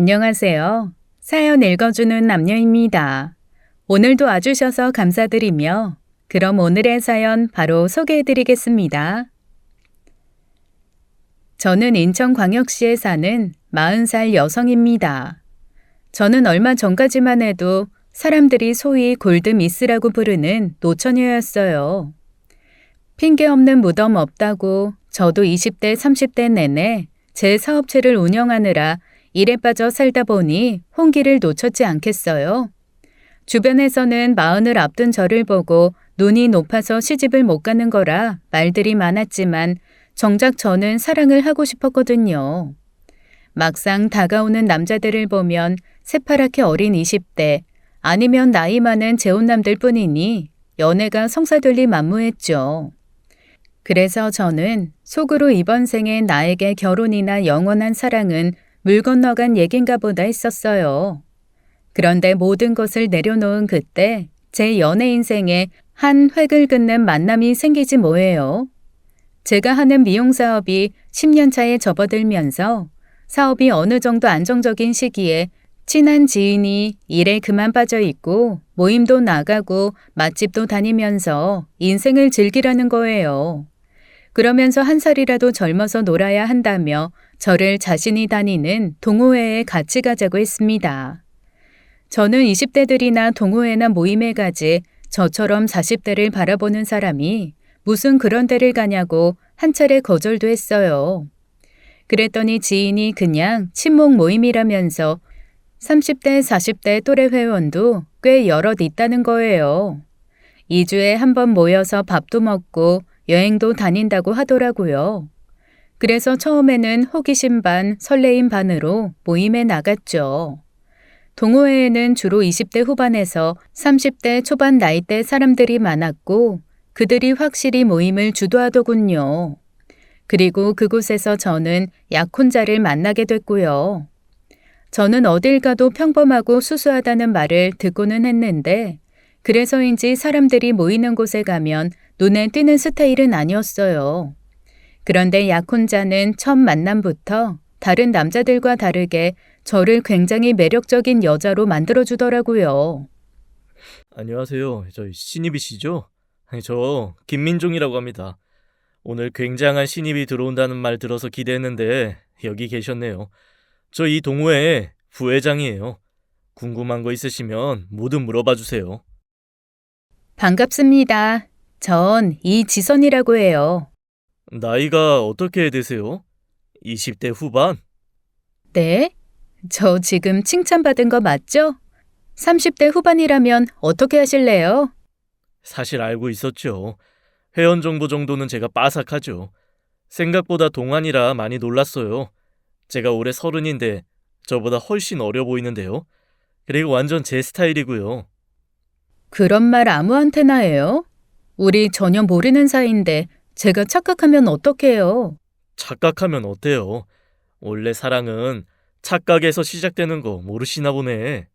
안녕하세요. 사연 읽어주는 남녀입니다. 오늘도 와주셔서 감사드리며 그럼 오늘의 사연 바로 소개해드리겠습니다. 저는 인천광역시에 사는 40살 여성입니다. 저는 얼마 전까지만 해도 사람들이 소위 골드미스라고 부르는 노처녀였어요. 핑계 없는 무덤 없다고 저도 20대, 30대 내내 제 사업체를 운영하느라 일에 빠져 살다 보니 혼기를 놓쳤지 않겠어요. 주변에서는 마흔을 앞둔 저를 보고 눈이 높아서 시집을 못 가는 거라 말들이 많았지만 정작 저는 사랑을 하고 싶었거든요. 막상 다가오는 남자들을 보면 새파랗게 어린 20대 아니면 나이 많은 재혼남들 뿐이니 연애가 성사될리 만무했죠. 그래서 저는 속으로 이번 생에 나에게 결혼이나 영원한 사랑은 물 건너간 얘긴가 보다 했었어요. 그런데 모든 것을 내려놓은 그때 제 연애 인생에 한 획을 긋는 만남이 생기지 뭐예요. 제가 하는 미용 사업이 10년 차에 접어들면서 사업이 어느 정도 안정적인 시기에 친한 지인이 일에 그만 빠져 있고 모임도 나가고 맛집도 다니면서 인생을 즐기라는 거예요. 그러면서 한 살이라도 젊어서 놀아야 한다며 저를 자신이 다니는 동호회에 같이 가자고 했습니다. 저는 20대들이나 동호회나 모임에 가지 저처럼 40대를 바라보는 사람이 무슨 그런 데를 가냐고 한 차례 거절도 했어요. 그랬더니 지인이 그냥 친목 모임이라면서 30대, 40대 또래 회원도 꽤 여럿 있다는 거예요. 2주에 한 번 모여서 밥도 먹고 여행도 다닌다고 하더라고요. 그래서 처음에는 호기심 반, 설레임 반으로 모임에 나갔죠. 동호회에는 주로 20대 후반에서 30대 초반 나이대 사람들이 많았고 그들이 확실히 모임을 주도하더군요. 그리고 그곳에서 저는 약혼자를 만나게 됐고요. 저는 어딜 가도 평범하고 수수하다는 말을 듣고는 했는데 그래서인지 사람들이 모이는 곳에 가면 눈에 띄는 스타일은 아니었어요. 그런데 약혼자는 첫 만남부터 다른 남자들과 다르게 저를 굉장히 매력적인 여자로 만들어주더라고요. 안녕하세요. 저 신입이시죠? 저 김민종이라고 합니다. 오늘 굉장한 신입이 들어온다는 말 들어서 기대했는데 여기 계셨네요. 저 이 동호회 부회장이에요. 궁금한 거 있으시면 뭐든 물어봐 주세요. 반갑습니다. 전 이지선이라고 해요. 나이가 어떻게 되세요? 20대 후반? 네? 저 지금 칭찬받은 거 맞죠? 30대 후반이라면 어떻게 하실래요? 사실 알고 있었죠. 회원 정보 정도는 제가 빠삭하죠. 생각보다 동안이라 많이 놀랐어요. 제가 올해 30인데 저보다 훨씬 어려 보이는데요. 그리고 완전 제 스타일이고요. 그런 말 아무한테나 해요? 우리 전혀 모르는 사이인데 제가 착각하면 어떡해요? 착각하면 어때요? 원래 사랑은 착각에서 시작되는 거 모르시나 보네.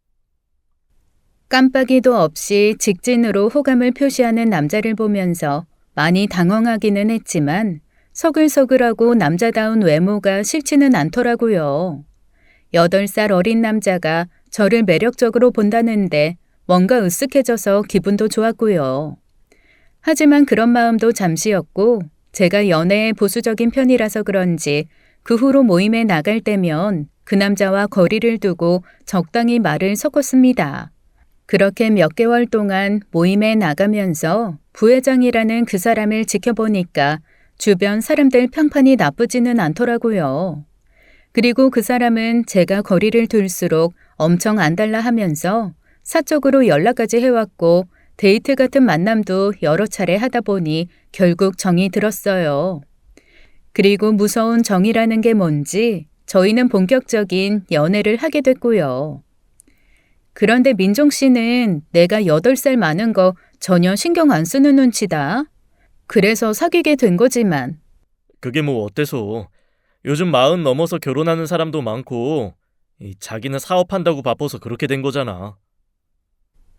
깜빡이도 없이 직진으로 호감을 표시하는 남자를 보면서 많이 당황하기는 했지만 서글서글하고 남자다운 외모가 싫지는 않더라고요. 8살 어린 남자가 저를 매력적으로 본다는데 뭔가 으쓱해져서 기분도 좋았고요. 하지만 그런 마음도 잠시였고 제가 연애에 보수적인 편이라서 그런지 그 후로 모임에 나갈 때면 그 남자와 거리를 두고 적당히 말을 섞었습니다. 그렇게 몇 개월 동안 모임에 나가면서 부회장이라는 그 사람을 지켜보니까 주변 사람들 평판이 나쁘지는 않더라고요. 그리고 그 사람은 제가 거리를 둘수록 엄청 안달나 하면서 사적으로 연락까지 해왔고 데이트 같은 만남도 여러 차례 하다 보니 결국 정이 들었어요. 그리고 무서운 정이라는 게 뭔지 저희는 본격적인 연애를 하게 됐고요. 그런데 민종 씨는 내가 8살 많은 거 전혀 신경 안 쓰는 눈치다. 그래서 사귀게 된 거지만. 그게 뭐 어때서. 요즘 40 넘어서 결혼하는 사람도 많고 자기는 사업한다고 바빠서 그렇게 된 거잖아.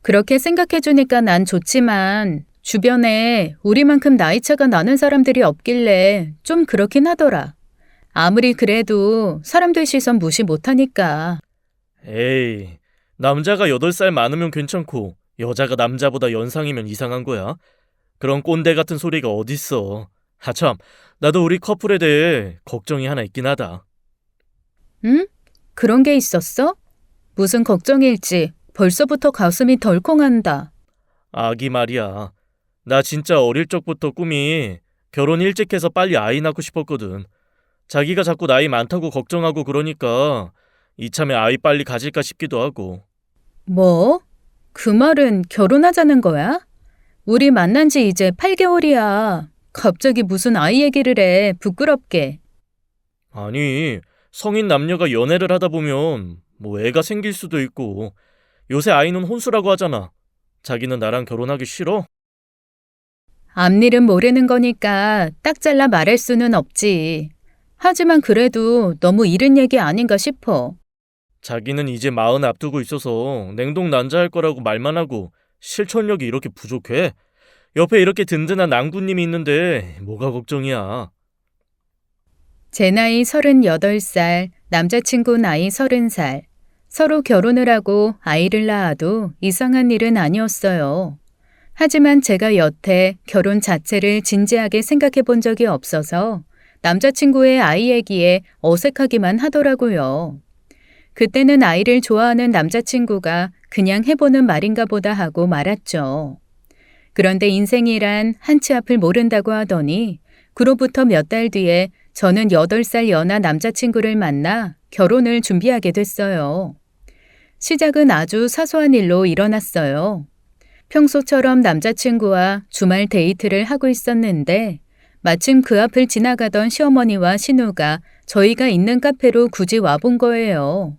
그렇게 생각해주니까 난 좋지만 주변에 우리만큼 나이차가 나는 사람들이 없길래 좀 그렇긴 하더라. 아무리 그래도 사람들 시선 무시 못하니까. 에이, 남자가 8살 많으면 괜찮고 여자가 남자보다 연상이면 이상한 거야. 그런 꼰대 같은 소리가 어딨어. 참, 나도 우리 커플에 대해 걱정이 하나 있긴 하다. 응? 그런 게 있었어? 무슨 걱정일지 벌써부터 가슴이 덜컹한다. 아기 말이야. 나 진짜 어릴 적부터 꿈이 결혼 일찍 해서 빨리 아이 낳고 싶었거든. 자기가 자꾸 나이 많다고 걱정하고 그러니까 이참에 아이 빨리 가질까 싶기도 하고. 뭐? 그 말은 결혼하자는 거야? 우리 만난 지 이제 8개월이야. 갑자기 무슨 아이 얘기를 해, 부끄럽게. 아니, 성인 남녀가 연애를 하다 보면 뭐 애가 생길 수도 있고 요새 아이는 혼수라고 하잖아. 자기는 나랑 결혼하기 싫어? 앞일은 모르는 거니까 딱 잘라 말할 수는 없지. 하지만 그래도 너무 이른 얘기 아닌가 싶어. 자기는 이제 40 앞두고 있어서 냉동 난자할 거라고 말만 하고 실천력이 이렇게 부족해? 옆에 이렇게 든든한 낭구님이 있는데 뭐가 걱정이야. 제 나이 38살, 남자친구 나이 30살. 서로 결혼을 하고 아이를 낳아도 이상한 일은 아니었어요. 하지만 제가 여태 결혼 자체를 진지하게 생각해 본 적이 없어서 남자친구의 아이 얘기에 어색하기만 하더라고요. 그때는 아이를 좋아하는 남자친구가 그냥 해보는 말인가 보다 하고 말았죠. 그런데 인생이란 한치 앞을 모른다고 하더니 그로부터 몇 달 뒤에 저는 8살 연하 남자친구를 만나 결혼을 준비하게 됐어요. 시작은 아주 사소한 일로 일어났어요. 평소처럼 남자친구와 주말 데이트를 하고 있었는데 마침 그 앞을 지나가던 시어머니와 신우가 저희가 있는 카페로 굳이 와본 거예요.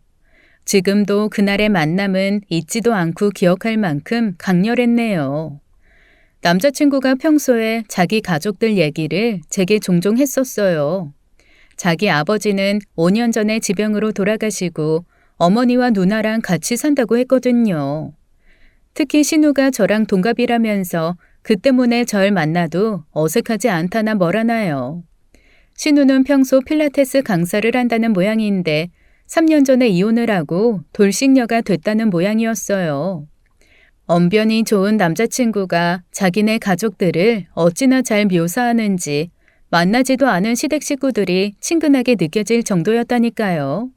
지금도 그날의 만남은 잊지도 않고 기억할 만큼 강렬했네요. 남자친구가 평소에 자기 가족들 얘기를 제게 종종 했었어요. 자기 아버지는 5년 전에 지병으로 돌아가시고 어머니와 누나랑 같이 산다고 했거든요. 특히 신우가 저랑 동갑이라면서 그 때문에 절 만나도 어색하지 않다나 뭐라나요. 신우는 평소 필라테스 강사를 한다는 모양인데 3년 전에 이혼을 하고 돌싱녀가 됐다는 모양이었어요. 언변이 좋은 남자친구가 자기네 가족들을 어찌나 잘 묘사하는지 만나지도 않은 시댁 식구들이 친근하게 느껴질 정도였다니까요.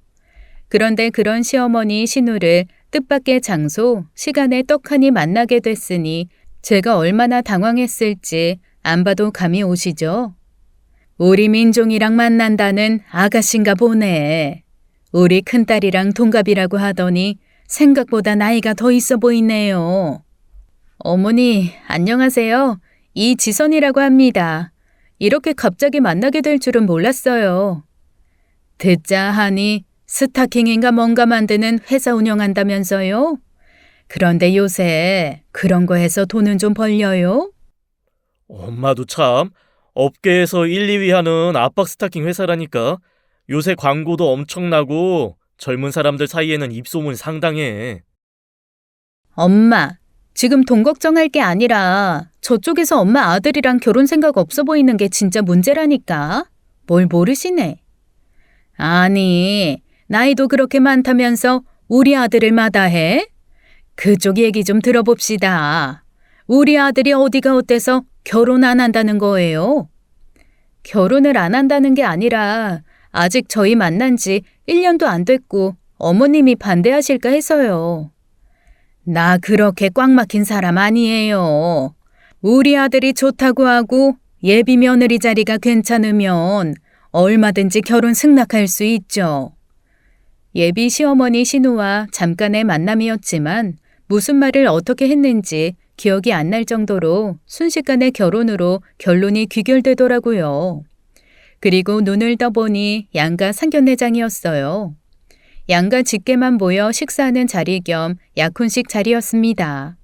그런데 그런 시어머니 신우를 뜻밖의 장소, 시간에 떡하니 만나게 됐으니 제가 얼마나 당황했을지 안 봐도 감이 오시죠? 우리 민종이랑 만난다는 아가씨인가 보네. 우리 큰딸이랑 동갑이라고 하더니 생각보다 나이가 더 있어 보이네요. 어머니, 안녕하세요. 이지선이라고 합니다. 이렇게 갑자기 만나게 될 줄은 몰랐어요. 듣자 하니 스타킹인가 뭔가 만드는 회사 운영한다면서요? 그런데 요새 그런 거 해서 돈은 좀 벌려요? 엄마도 참 업계에서 1, 2위 하는 압박 스타킹 회사라니까. 요새 광고도 엄청나고 젊은 사람들 사이에는 입소문이 상당해. 엄마, 지금 돈 걱정할 게 아니라 저쪽에서 엄마 아들이랑 결혼 생각 없어 보이는 게 진짜 문제라니까. 뭘 모르시네. 아니, 나이도 그렇게 많다면서 우리 아들을 마다해? 그쪽 얘기 좀 들어봅시다. 우리 아들이 어디가 어때서 결혼 안 한다는 거예요? 결혼을 안 한다는 게 아니라 아직 저희 만난 지 1년도 안 됐고 어머님이 반대하실까 해서요. 나 그렇게 꽉 막힌 사람 아니에요. 우리 아들이 좋다고 하고 예비 며느리 자리가 괜찮으면 얼마든지 결혼 승낙할 수 있죠. 예비 시어머니 신우와 잠깐의 만남이었지만 무슨 말을 어떻게 했는지 기억이 안 날 정도로 순식간에 결혼으로 결론이 귀결되더라고요. 그리고 눈을 떠보니 양가 상견례장이었어요. 양가 직계만 모여 식사하는 자리 겸 약혼식 자리였습니다.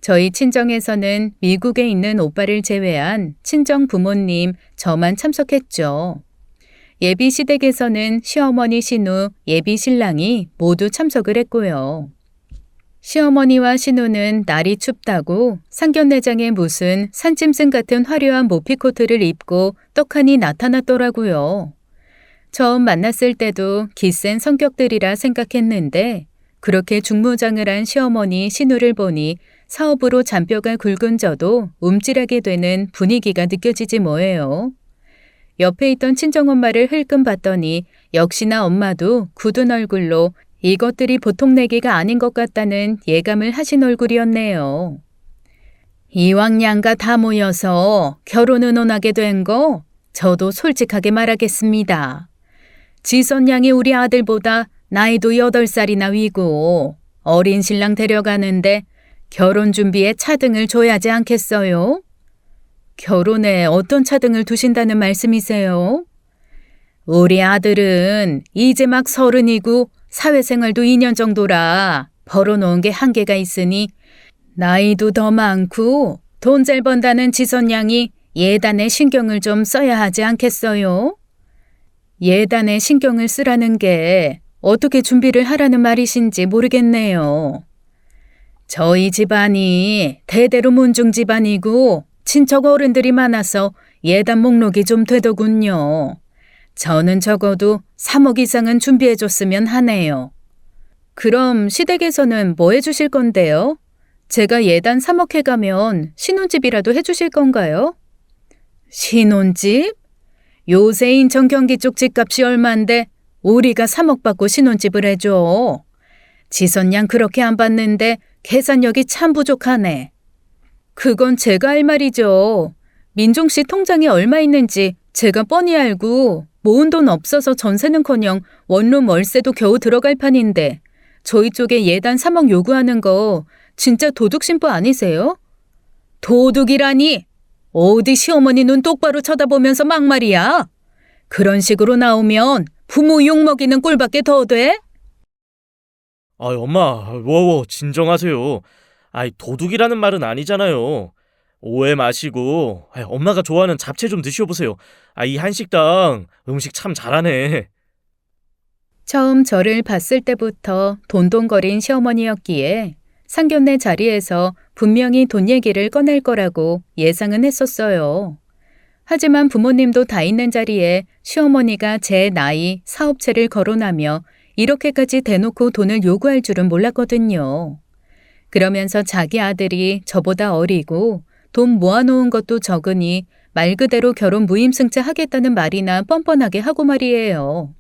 저희 친정에서는 미국에 있는 오빠를 제외한 친정 부모님 저만 참석했죠. 예비 시댁에서는 시어머니 신우, 예비 신랑이 모두 참석을 했고요. 시어머니와 신우는 날이 춥다고 상견례장에 무슨 산짐승 같은 화려한 모피코트를 입고 떡하니 나타났더라고요. 처음 만났을 때도 기센 성격들이라 생각했는데 그렇게 중무장을 한 시어머니 신우를 보니 사업으로 잔뼈가 굵은 저도 움찔하게 되는 분위기가 느껴지지 뭐예요. 옆에 있던 친정엄마를 흘끔 봤더니 역시나 엄마도 굳은 얼굴로 이것들이 보통 내기가 아닌 것 같다는 예감을 하신 얼굴이었네요. 이왕양가 다 모여서 결혼 의논하게 된 거 저도 솔직하게 말하겠습니다. 지선 양이 우리 아들보다 나이도 8살이나 위고 어린 신랑 데려가는데 결혼 준비에 차등을 줘야지 않겠어요? 결혼에 어떤 차등을 두신다는 말씀이세요? 우리 아들은 이제 막 30이고 사회생활도 2년 정도라 벌어놓은 게 한계가 있으니 나이도 더 많고 돈 잘 번다는 지선 양이 예단에 신경을 좀 써야 하지 않겠어요? 예단에 신경을 쓰라는 게 어떻게 준비를 하라는 말이신지 모르겠네요. 저희 집안이 대대로 문중 집안이고 친척 어른들이 많아서 예단 목록이 좀 되더군요. 저는 적어도 3억 이상은 준비해줬으면 하네요. 그럼 시댁에서는 뭐 해주실 건데요? 제가 예단 3억 해가면 신혼집이라도 해주실 건가요? 신혼집? 요새 인천 경기 쪽 집값이 얼만데 우리가 3억 받고 신혼집을 해줘. 지선양 그렇게 안 받는데 계산력이 참 부족하네. 그건 제가 할 말이죠. 민종 씨 통장에 얼마 있는지 제가 뻔히 알고 모은 돈 없어서 전세는커녕 원룸 월세도 겨우 들어갈 판인데 저희 쪽에 예단 3억 요구하는 거 진짜 도둑심부 아니세요? 도둑이라니! 어디 시어머니 눈 똑바로 쳐다보면서 막말이야? 그런 식으로 나오면 부모 욕먹이는 꼴밖에 더 돼? 엄마, 진정하세요. 도둑이라는 말은 아니잖아요. 오해 마시고 엄마가 좋아하는 잡채 좀 드셔보세요. 이 한식당 음식 참 잘하네. 처음 저를 봤을 때부터 돈돈거린 시어머니였기에 상견례 자리에서 분명히 돈 얘기를 꺼낼 거라고 예상은 했었어요. 하지만 부모님도 다 있는 자리에 시어머니가 제 나이, 사업체를 거론하며 이렇게까지 대놓고 돈을 요구할 줄은 몰랐거든요. 그러면서 자기 아들이 저보다 어리고 돈 모아놓은 것도 적으니 말 그대로 결혼 무임승차 하겠다는 말이나 뻔뻔하게 하고 말이에요.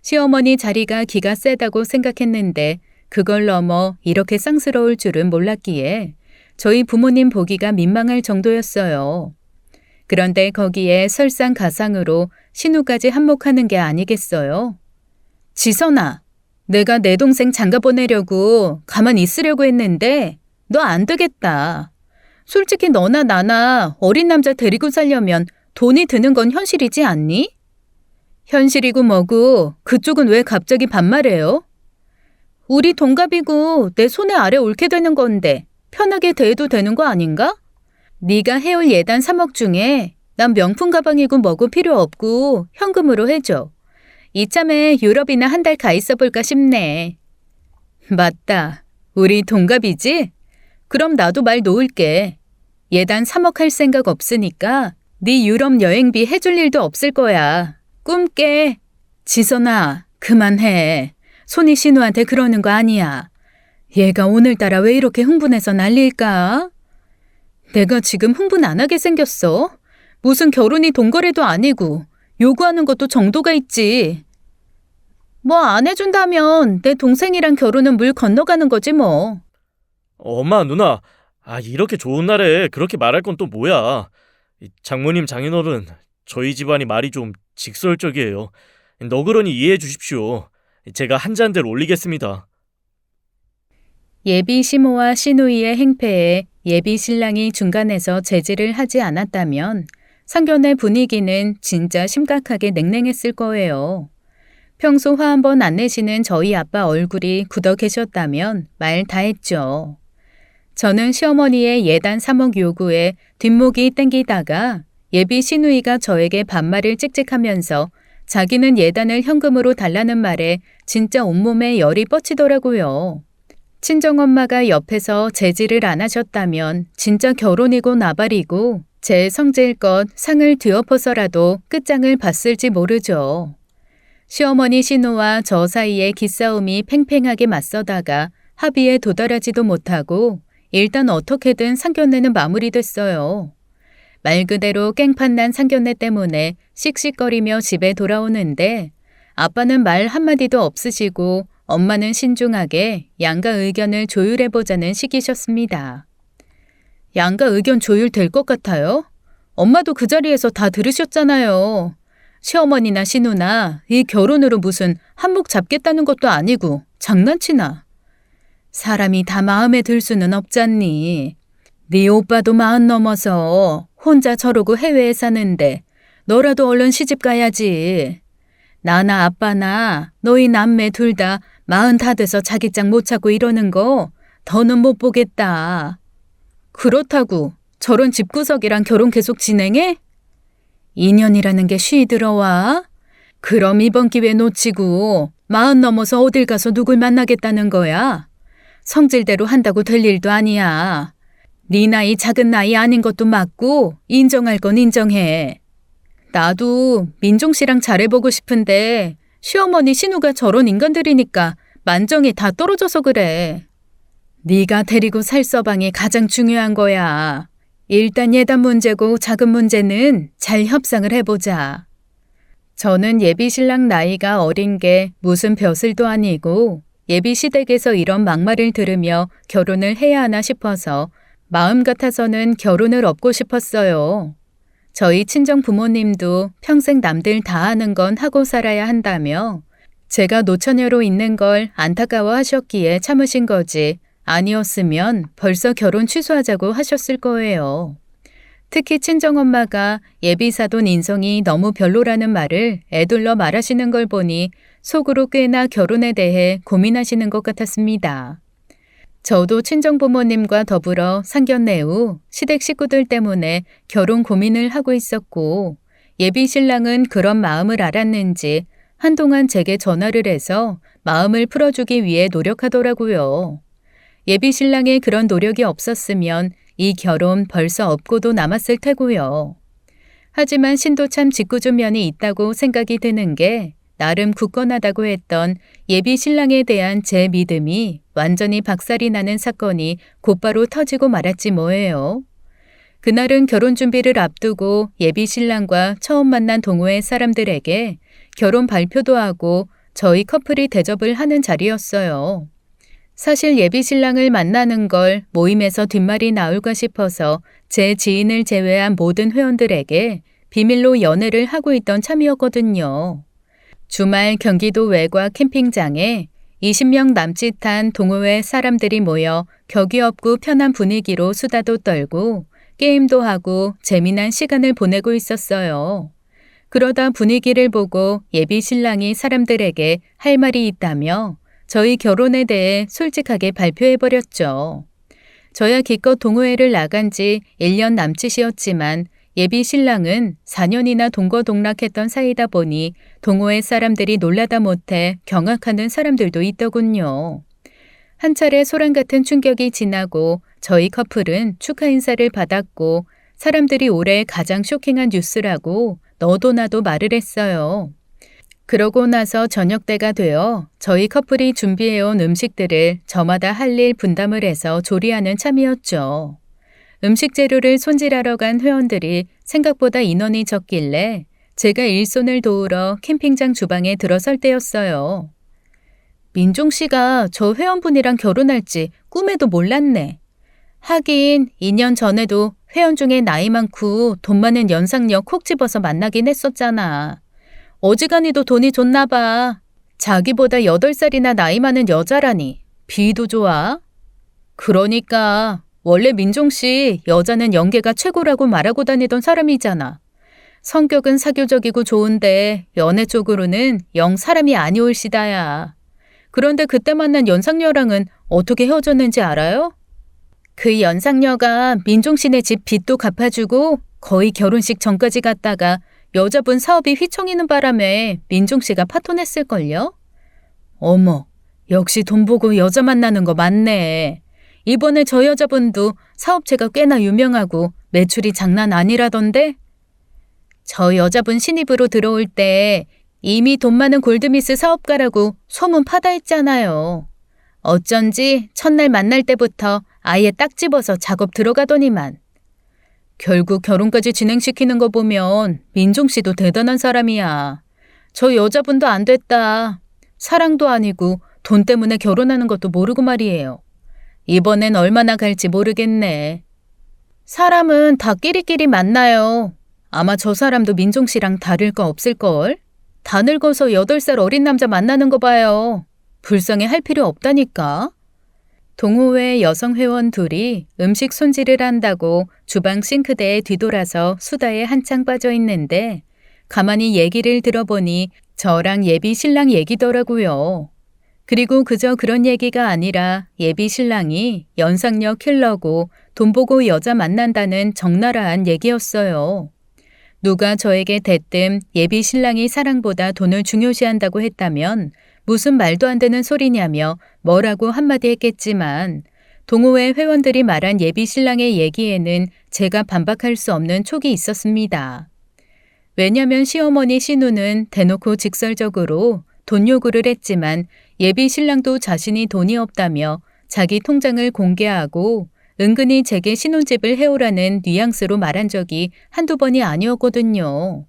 시어머니 자리가 기가 세다고 생각했는데 그걸 넘어 이렇게 쌍스러울 줄은 몰랐기에 저희 부모님 보기가 민망할 정도였어요. 그런데 거기에 설상가상으로 신우까지 한몫하는 게 아니겠어요? 지선아, 내가 내 동생 장가 보내려고 가만히 있으려고 했는데 너 안 되겠다. 솔직히 너나 나나 어린 남자 데리고 살려면 돈이 드는 건 현실이지 않니? 현실이고 뭐고 그쪽은 왜 갑자기 반말해요? 우리 동갑이고 내 손에 아래 옳게 되는 건데 편하게 대해도 되는 거 아닌가? 네가 해올 예단 3억 중에 난 명품 가방이고 뭐고 필요 없고 현금으로 해줘. 이참에 유럽이나 한 달 가 있어 볼까 싶네. 맞다. 우리 동갑이지? 그럼 나도 말 놓을게. 예단 3억 할 생각 없으니까 네 유럽 여행비 해줄 일도 없을 거야. 꿈 깨. 지선아, 그만해. 손이 신우한테 그러는 거 아니야. 얘가 오늘따라 왜 이렇게 흥분해서 난릴까? 내가 지금 흥분 안 하게 생겼어? 무슨 결혼이 동거래도 아니고 요구하는 것도 정도가 있지. 뭐 안 해준다면 내 동생이랑 결혼은 물 건너가는 거지 뭐. 엄마, 누나, 이렇게 좋은 날에 그렇게 말할 건 또 뭐야. 장모님, 장인어른, 저희 집안이 말이 좀 직설적이에요. 너그러니 이해해 주십시오. 제가 한 잔들 올리겠습니다. 예비 시모와 시누이의 행패에 예비 신랑이 중간에서 제지를 하지 않았다면 상견례 분위기는 진짜 심각하게 냉랭했을 거예요. 평소 화 한 번 안 내시는 저희 아빠 얼굴이 굳어 계셨다면 말 다 했죠. 저는 시어머니의 예단 3억 요구에 뒷목이 땡기다가 예비 시누이가 저에게 반말을 찍찍하면서 자기는 예단을 현금으로 달라는 말에 진짜 온몸에 열이 뻗치더라고요. 친정엄마가 옆에서 제지를 안 하셨다면 진짜 결혼이고 나발이고 제 성질껏 상을 뒤엎어서라도 끝장을 봤을지 모르죠. 시어머니 신우와 저 사이에 기싸움이 팽팽하게 맞서다가 합의에 도달하지도 못하고 일단 어떻게든 상견례는 마무리됐어요. 말 그대로 깽판난 상견례 때문에 씩씩거리며 집에 돌아오는데 아빠는 말 한마디도 없으시고 엄마는 신중하게 양가 의견을 조율해보자는 식이셨습니다. 양가 의견 조율될 것 같아요? 엄마도 그 자리에서 다 들으셨잖아요. 시어머니나 신우나 이 결혼으로 무슨 한몫 잡겠다는 것도 아니고 장난치나. 사람이 다 마음에 들 수는 없잖니. 네 오빠도 40 넘어서 혼자 저러고 해외에 사는데 너라도 얼른 시집 가야지. 나나 아빠나 너희 남매 둘 다 40 다 돼서 자기 짝 못 찾고 이러는 거 더는 못 보겠다. 그렇다고 저런 집구석이랑 결혼 계속 진행해? 인연이라는 게 쉬 들어와? 그럼 이번 기회 놓치고 40 넘어서 어딜 가서 누굴 만나겠다는 거야? 성질대로 한다고 될 일도 아니야. 네 나이 작은 나이 아닌 것도 맞고 인정할 건 인정해. 나도 민종 씨랑 잘해보고 싶은데 시어머니 신우가 저런 인간들이니까 만정이 다 떨어져서 그래. 네가 데리고 살 서방이 가장 중요한 거야. 일단 예단 문제고 작은 문제는 잘 협상을 해보자. 저는 예비 신랑 나이가 어린 게 무슨 벼슬도 아니고 예비 시댁에서 이런 막말을 들으며 결혼을 해야 하나 싶어서 마음 같아서는 결혼을 업고 싶었어요. 저희 친정 부모님도 평생 남들 다 하는 건 하고 살아야 한다며 제가 노처녀로 있는 걸 안타까워 하셨기에 참으신 거지 아니었으면 벌써 결혼 취소하자고 하셨을 거예요. 특히 친정엄마가 예비사돈 인성이 너무 별로라는 말을 애둘러 말하시는 걸 보니 속으로 꽤나 결혼에 대해 고민하시는 것 같았습니다. 저도 친정부모님과 더불어 상견례 후 시댁 식구들 때문에 결혼 고민을 하고 있었고 예비 신랑은 그런 마음을 알았는지 한동안 제게 전화를 해서 마음을 풀어주기 위해 노력하더라고요. 예비 신랑의 그런 노력이 없었으면 이 결혼 벌써 없고도 남았을 테고요. 하지만 신도 참 짓궂은 면이 있다고 생각이 드는 게 나름 굳건하다고 했던 예비 신랑에 대한 제 믿음이 완전히 박살이 나는 사건이 곧바로 터지고 말았지 뭐예요. 그날은 결혼 준비를 앞두고 예비 신랑과 처음 만난 동호회 사람들에게 결혼 발표도 하고 저희 커플이 대접을 하는 자리였어요. 사실 예비 신랑을 만나는 걸 모임에서 뒷말이 나올까 싶어서 제 지인을 제외한 모든 회원들에게 비밀로 연애를 하고 있던 참이었거든요. 주말 경기도 외곽 캠핑장에 20명 남짓한 동호회 사람들이 모여 격이 없고 편한 분위기로 수다도 떨고 게임도 하고 재미난 시간을 보내고 있었어요. 그러다 분위기를 보고 예비 신랑이 사람들에게 할 말이 있다며 저희 결혼에 대해 솔직하게 발표해버렸죠. 저야 기껏 동호회를 나간 지 1년 남짓이었지만 예비 신랑은 4년이나 동거동락했던 사이다 보니 동호회 사람들이 놀라다 못해 경악하는 사람들도 있더군요. 한 차례 소란 같은 충격이 지나고 저희 커플은 축하 인사를 받았고 사람들이 올해 가장 쇼킹한 뉴스라고 너도 나도 말을 했어요. 그러고 나서 저녁 때가 되어 저희 커플이 준비해온 음식들을 저마다 할 일 분담을 해서 조리하는 참이었죠. 음식 재료를 손질하러 간 회원들이 생각보다 인원이 적길래 제가 일손을 도우러 캠핑장 주방에 들어설 때였어요. 민종 씨가 저 회원분이랑 결혼할지 꿈에도 몰랐네. 하긴 2년 전에도 회원 중에 나이 많고 돈 많은 연상녀 콕 집어서 만나긴 했었잖아. 어지간히도 돈이 좋나 봐. 자기보다 8살이나 나이 많은 여자라니. 비도 좋아? 그러니까 원래 민종 씨 여자는 연계가 최고라고 말하고 다니던 사람이잖아. 성격은 사교적이고 좋은데 연애 쪽으로는 영 사람이 아니올시다야. 그런데 그때 만난 연상녀랑은 어떻게 헤어졌는지 알아요? 그 연상녀가 민종 씨네 집 빚도 갚아주고 거의 결혼식 전까지 갔다가 여자분 사업이 휘청이는 바람에 민종 씨가 파토냈을걸요? 어머, 역시 돈 보고 여자 만나는 거 맞네. 이번에 저 여자분도 사업체가 꽤나 유명하고 매출이 장난 아니라던데? 저 여자분 신입으로 들어올 때 이미 돈 많은 골드미스 사업가라고 소문 파다했잖아요. 어쩐지 첫날 만날 때부터 아예 딱 집어서 작업 들어가더니만. 결국 결혼까지 진행시키는 거 보면 민종 씨도 대단한 사람이야. 저 여자분도 안 됐다. 사랑도 아니고 돈 때문에 결혼하는 것도 모르고 말이에요. 이번엔 얼마나 갈지 모르겠네. 사람은 다 끼리끼리 만나요. 아마 저 사람도 민종 씨랑 다를 거 없을걸? 다 늙어서 8살 어린 남자 만나는 거 봐요. 불쌍해 할 필요 없다니까. 동호회 여성 회원 둘이 음식 손질을 한다고 주방 싱크대에 뒤돌아서 수다에 한창 빠져 있는데 가만히 얘기를 들어보니 저랑 예비 신랑 얘기더라고요. 그리고 그저 그런 얘기가 아니라 예비 신랑이 연상녀 킬러고 돈 보고 여자 만난다는 적나라한 얘기였어요. 누가 저에게 대뜸 예비 신랑이 사랑보다 돈을 중요시한다고 했다면 무슨 말도 안 되는 소리냐며 뭐라고 한마디 했겠지만 동호회 회원들이 말한 예비 신랑의 얘기에는 제가 반박할 수 없는 촉이 있었습니다. 왜냐면 시어머니 신우는 대놓고 직설적으로 돈 요구를 했지만 예비 신랑도 자신이 돈이 없다며 자기 통장을 공개하고 은근히 제게 신혼집을 해오라는 뉘앙스로 말한 적이 한두 번이 아니었거든요.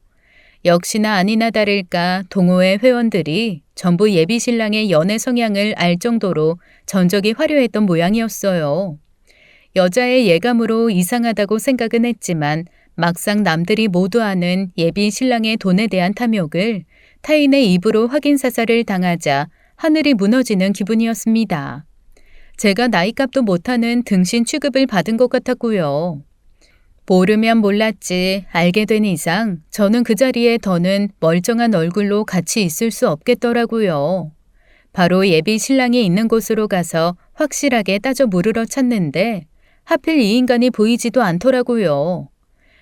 역시나 아니나 다를까 동호회 회원들이 전부 예비 신랑의 연애 성향을 알 정도로 전적이 화려했던 모양이었어요. 여자의 예감으로 이상하다고 생각은 했지만 막상 남들이 모두 아는 예비 신랑의 돈에 대한 탐욕을 타인의 입으로 확인 사살을 당하자 하늘이 무너지는 기분이었습니다. 제가 나이값도 못하는 등신 취급을 받은 것 같았고요. 모르면 몰랐지 알게 된 이상 저는 그 자리에 더는 멀쩡한 얼굴로 같이 있을 수 없겠더라고요. 바로 예비 신랑이 있는 곳으로 가서 확실하게 따져 물으러 찾는데 하필 이 인간이 보이지도 않더라고요.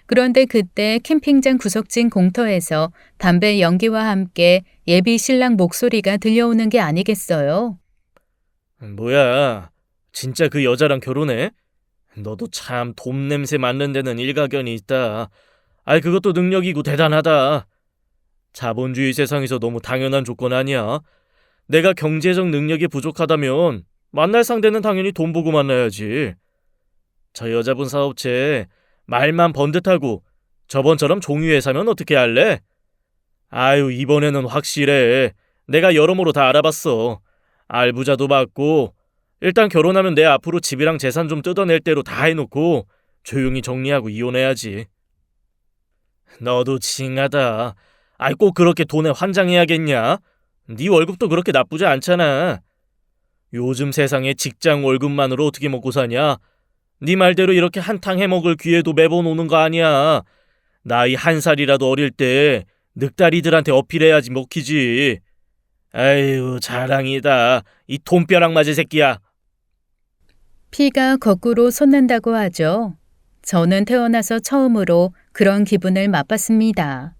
그런데 그때 캠핑장 구석진 공터에서 담배 연기와 함께 예비 신랑 목소리가 들려오는 게 아니겠어요? 뭐야, 진짜 그 여자랑 결혼해? 너도 참 돈 냄새 맡는 데는 일가견이 있다. 아이, 그것도 능력이고 대단하다. 자본주의 세상에서 너무 당연한 조건 아니야. 내가 경제적 능력이 부족하다면 만날 상대는 당연히 돈 보고 만나야지. 저 여자분 사업체 말만 번듯하고 저번처럼 종이회사면 어떻게 할래? 아유, 이번에는 확실해. 내가 여러모로 다 알아봤어. 알부자도 받고 일단 결혼하면 내 앞으로 집이랑 재산 좀 뜯어낼 대로 다 해놓고 조용히 정리하고 이혼해야지. 너도 징하다. 아이, 꼭 그렇게 돈에 환장해야겠냐? 네 월급도 그렇게 나쁘지 않잖아. 요즘 세상에 직장 월급만으로 어떻게 먹고 사냐? 네 말대로 이렇게 한탕 해먹을 기회도 매번 오는 거 아니야. 나이 1살이라도 어릴 때 늑다리들한테 어필해야지 먹히지. 아유, 자랑이다. 이 돈벼락 맞을 새끼야. 피가 거꾸로 솟는다고 하죠. 저는 태어나서 처음으로 그런 기분을 맛봤습니다.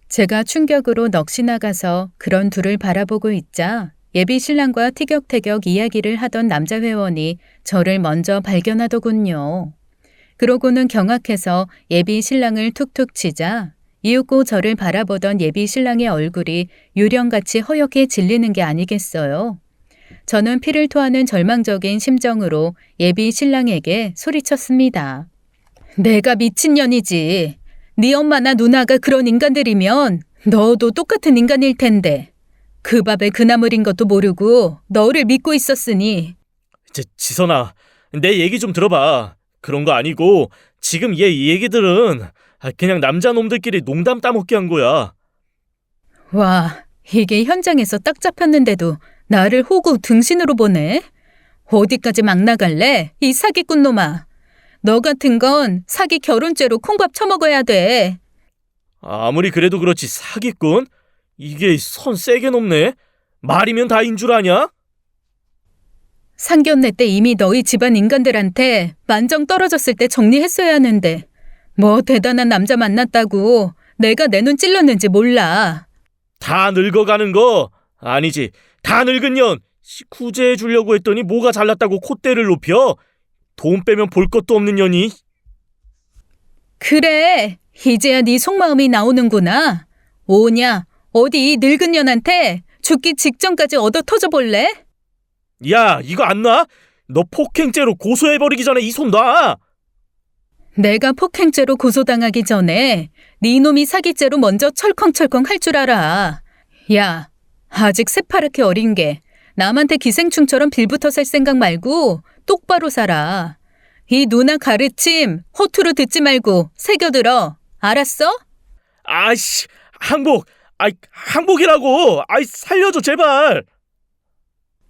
제가 충격으로 넋이 나가서 그런 둘을 바라보고 있자 예비 신랑과 티격태격 이야기를 하던 남자 회원이 저를 먼저 발견하더군요. 그러고는 경악해서 예비 신랑을 툭툭 치자 이윽고 저를 바라보던 예비 신랑의 얼굴이 유령같이 허옇게 질리는 게 아니겠어요. 저는 피를 토하는 절망적인 심정으로 예비 신랑에게 소리쳤습니다. 내가 미친년이지. 네 엄마나 누나가 그런 인간들이면 너도 똑같은 인간일 텐데. 그 밥에 그 나물인 것도 모르고 너를 믿고 있었으니. 지선아, 내 얘기 좀 들어봐. 그런 거 아니고 지금 얘 이 얘기들은 그냥 남자 놈들끼리 농담 따먹기 한 거야. 와, 이게 현장에서 딱 잡혔는데도 나를 호구 등신으로 보네. 어디까지 막 나갈래? 이 사기꾼 놈아. 너 같은 건 사기 결혼죄로 콩밥 처먹어야 돼. 아무리 그래도 그렇지 사기꾼? 이게 선 세게 넘네. 말이면 다인 줄 아냐? 상견례 때 이미 너희 집안 인간들한테 만정 떨어졌을 때 정리했어야 하는데 뭐 대단한 남자 만났다고 내가 내 눈 찔렀는지 몰라. 다 늙어가는 거 아니지. 다 늙은 년 구제해 주려고 했더니 뭐가 잘났다고 콧대를 높여? 돈 빼면 볼 것도 없는 년이. 그래, 이제야 네 속마음이 나오는구나. 오냐, 어디 늙은 년한테 죽기 직전까지 얻어 터져 볼래? 야, 이거 안 놔? 너 폭행죄로 고소해버리기 전에 이 손 놔! 내가 폭행죄로 고소당하기 전에 네 놈이 사기죄로 먼저 철컹철컹 할 줄 알아. 야, 아직 새파랗게 어린 게 남한테 기생충처럼 빌붙어 살 생각 말고 똑바로 살아. 이 누나 가르침 허투루 듣지 말고 새겨들어. 알았어? 아이씨, 항복이라고! 아이, 살려줘, 제발!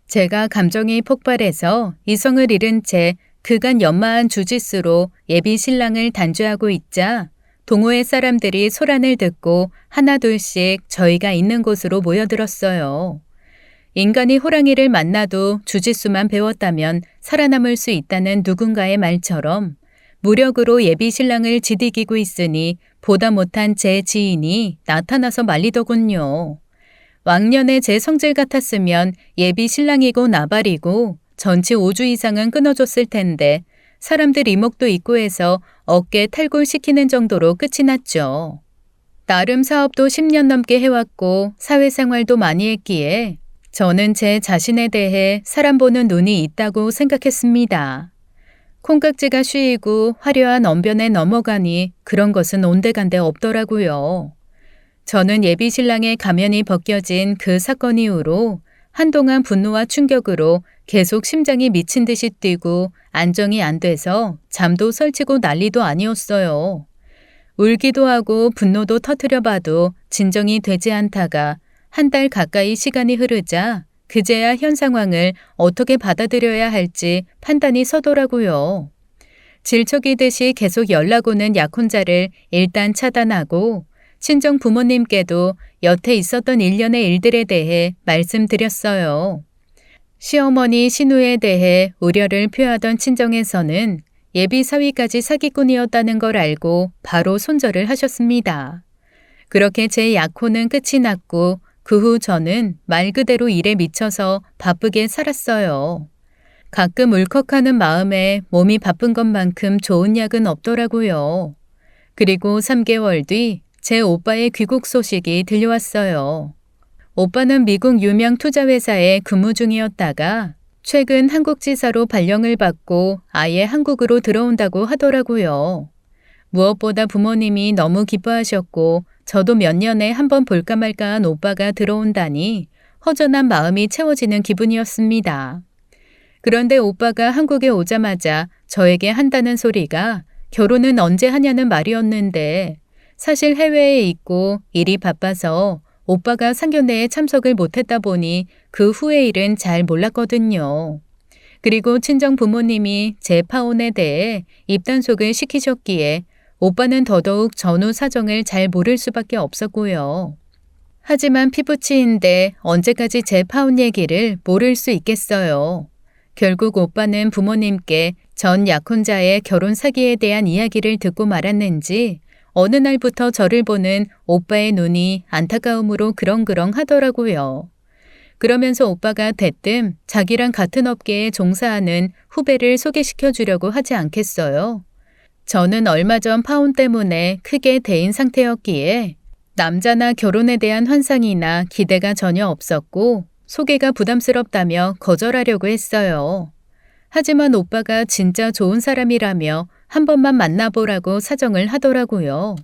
제가 감정이 폭발해서 이성을 잃은 채 그간 연마한 주짓수로 예비 신랑을 단죄하고 있자 동호회 사람들이 소란을 듣고 하나둘씩 저희가 있는 곳으로 모여들었어요. 인간이 호랑이를 만나도 주짓수만 배웠다면 살아남을 수 있다는 누군가의 말처럼 무력으로 예비 신랑을 지디기고 있으니 보다 못한 제 지인이 나타나서 말리더군요. 왕년에 제 성질 같았으면 예비 신랑이고 나발이고 전치 5주 이상은 끊어줬을 텐데 사람들 이목도 있고 해서 어깨 탈골시키는 정도로 끝이 났죠. 나름 사업도 10년 넘게 해왔고 사회생활도 많이 했기에 저는 제 자신에 대해 사람 보는 눈이 있다고 생각했습니다. 콩깍지가 쉬이고 화려한 언변에 넘어가니 그런 것은 온데간데 없더라고요. 저는 예비 신랑의 가면이 벗겨진 그 사건 이후로 한동안 분노와 충격으로 계속 심장이 미친 듯이 뛰고 안정이 안 돼서 잠도 설치고 난리도 아니었어요. 울기도 하고 분노도 터뜨려 봐도 진정이 되지 않다가 한 달 가까이 시간이 흐르자 그제야 현 상황을 어떻게 받아들여야 할지 판단이 서더라고요. 질척이듯이 계속 연락 오는 약혼자를 일단 차단하고 친정 부모님께도 여태 있었던 일련의 일들에 대해 말씀드렸어요. 시어머니 신우에 대해 우려를 표하던 친정에서는 예비 사위까지 사기꾼이었다는 걸 알고 바로 손절을 하셨습니다. 그렇게 제 약혼은 끝이 났고 그 후 저는 말 그대로 일에 미쳐서 바쁘게 살았어요. 가끔 울컥하는 마음에 몸이 바쁜 것만큼 좋은 약은 없더라고요. 그리고 3개월 뒤 제 오빠의 귀국 소식이 들려왔어요. 오빠는 미국 유명 투자회사에 근무 중이었다가 최근 한국지사로 발령을 받고 아예 한국으로 들어온다고 하더라고요. 무엇보다 부모님이 너무 기뻐하셨고 저도 몇 년에 한 번 볼까 말까한 오빠가 들어온다니 허전한 마음이 채워지는 기분이었습니다. 그런데 오빠가 한국에 오자마자 저에게 한다는 소리가 결혼은 언제 하냐는 말이었는데 사실 해외에 있고 일이 바빠서 오빠가 상견례에 참석을 못했다 보니 그 후의 일은 잘 몰랐거든요. 그리고 친정 부모님이 제 파혼에 대해 입단속을 시키셨기에 오빠는 더더욱 전후 사정을 잘 모를 수밖에 없었고요. 하지만 피부치인데 언제까지 제 파혼 얘기를 모를 수 있겠어요. 결국 오빠는 부모님께 전 약혼자의 결혼 사기에 대한 이야기를 듣고 말았는지 어느 날부터 저를 보는 오빠의 눈이 안타까움으로 그렁그렁 하더라고요. 그러면서 오빠가 대뜸 자기랑 같은 업계에 종사하는 후배를 소개시켜 주려고 하지 않겠어요. 저는 얼마 전 파혼 때문에 크게 데인 상태였기에 남자나 결혼에 대한 환상이나 기대가 전혀 없었고 소개가 부담스럽다며 거절하려고 했어요. 하지만 오빠가 진짜 좋은 사람이라며 한 번만 만나보라고 사정을 하더라고요.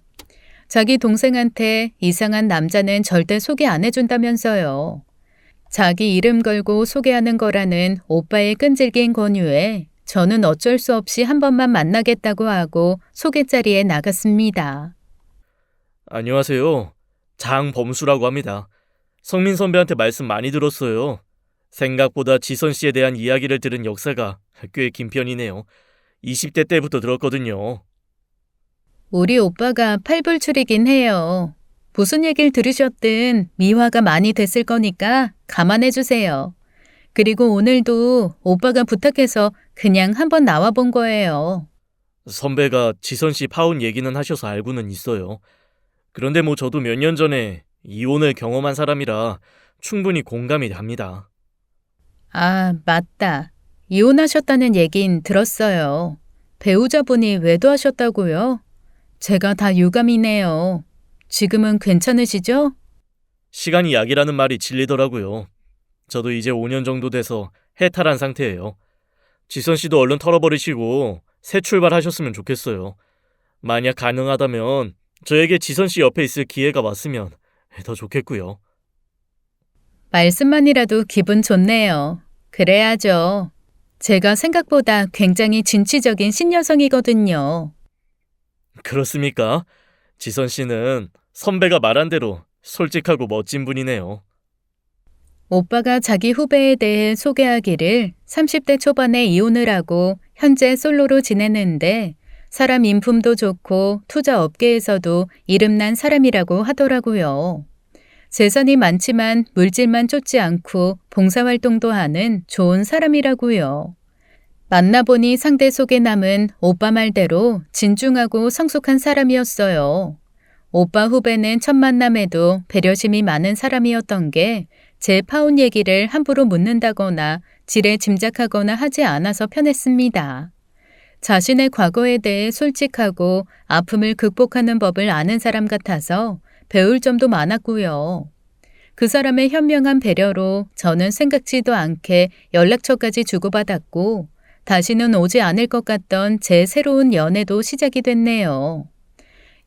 자기 동생한테 이상한 남자는 절대 소개 안 해준다면서요. 자기 이름 걸고 소개하는 거라는 오빠의 끈질긴 권유에 저는 어쩔 수 없이 한 번만 만나겠다고 하고 소개 자리에 나갔습니다. 안녕하세요. 장범수라고 합니다. 성민 선배한테 말씀 많이 들었어요. 생각보다 지선 씨에 대한 이야기를 들은 역사가 꽤 긴 편이네요. 20대 때부터 들었거든요. 우리 오빠가 팔불출이긴 해요. 무슨 얘기를 들으셨든 미화가 많이 됐을 거니까 감안해 주세요. 그리고 오늘도 오빠가 부탁해서 그냥 한번 나와 본 거예요. 선배가 지선 씨 파혼 얘기는 하셔서 알고는 있어요. 그런데 뭐 저도 몇 년 전에 이혼을 경험한 사람이라 충분히 공감이 됩니다. 아, 맞다. 이혼하셨다는 얘긴 들었어요. 배우자분이 외도하셨다고요? 제가 다 유감이네요. 지금은 괜찮으시죠? 시간이 약이라는 말이 진리더라고요. 저도 이제 5년 정도 돼서 해탈한 상태예요. 지선 씨도 얼른 털어버리시고 새 출발하셨으면 좋겠어요. 만약 가능하다면 저에게 지선 씨 옆에 있을 기회가 왔으면 더 좋겠고요. 말씀만이라도 기분 좋네요. 그래야죠. 제가 생각보다 굉장히 진취적인 신여성이거든요. 그렇습니까? 지선 씨는 선배가 말한 대로 솔직하고 멋진 분이네요. 오빠가 자기 후배에 대해 소개하기를 30대 초반에 이혼을 하고 현재 솔로로 지내는데 사람 인품도 좋고 투자 업계에서도 이름난 사람이라고 하더라고요. 재산이 많지만 물질만 쫓지 않고 봉사활동도 하는 좋은 사람이라고요. 만나보니 상대 속에 남은 오빠 말대로 진중하고 성숙한 사람이었어요. 오빠 후배는 첫 만남에도 배려심이 많은 사람이었던 게 제 파혼 얘기를 함부로 묻는다거나 지레 짐작하거나 하지 않아서 편했습니다. 자신의 과거에 대해 솔직하고 아픔을 극복하는 법을 아는 사람 같아서 배울 점도 많았고요. 그 사람의 현명한 배려로 저는 생각지도 않게 연락처까지 주고받았고 다시는 오지 않을 것 같던 제 새로운 연애도 시작이 됐네요.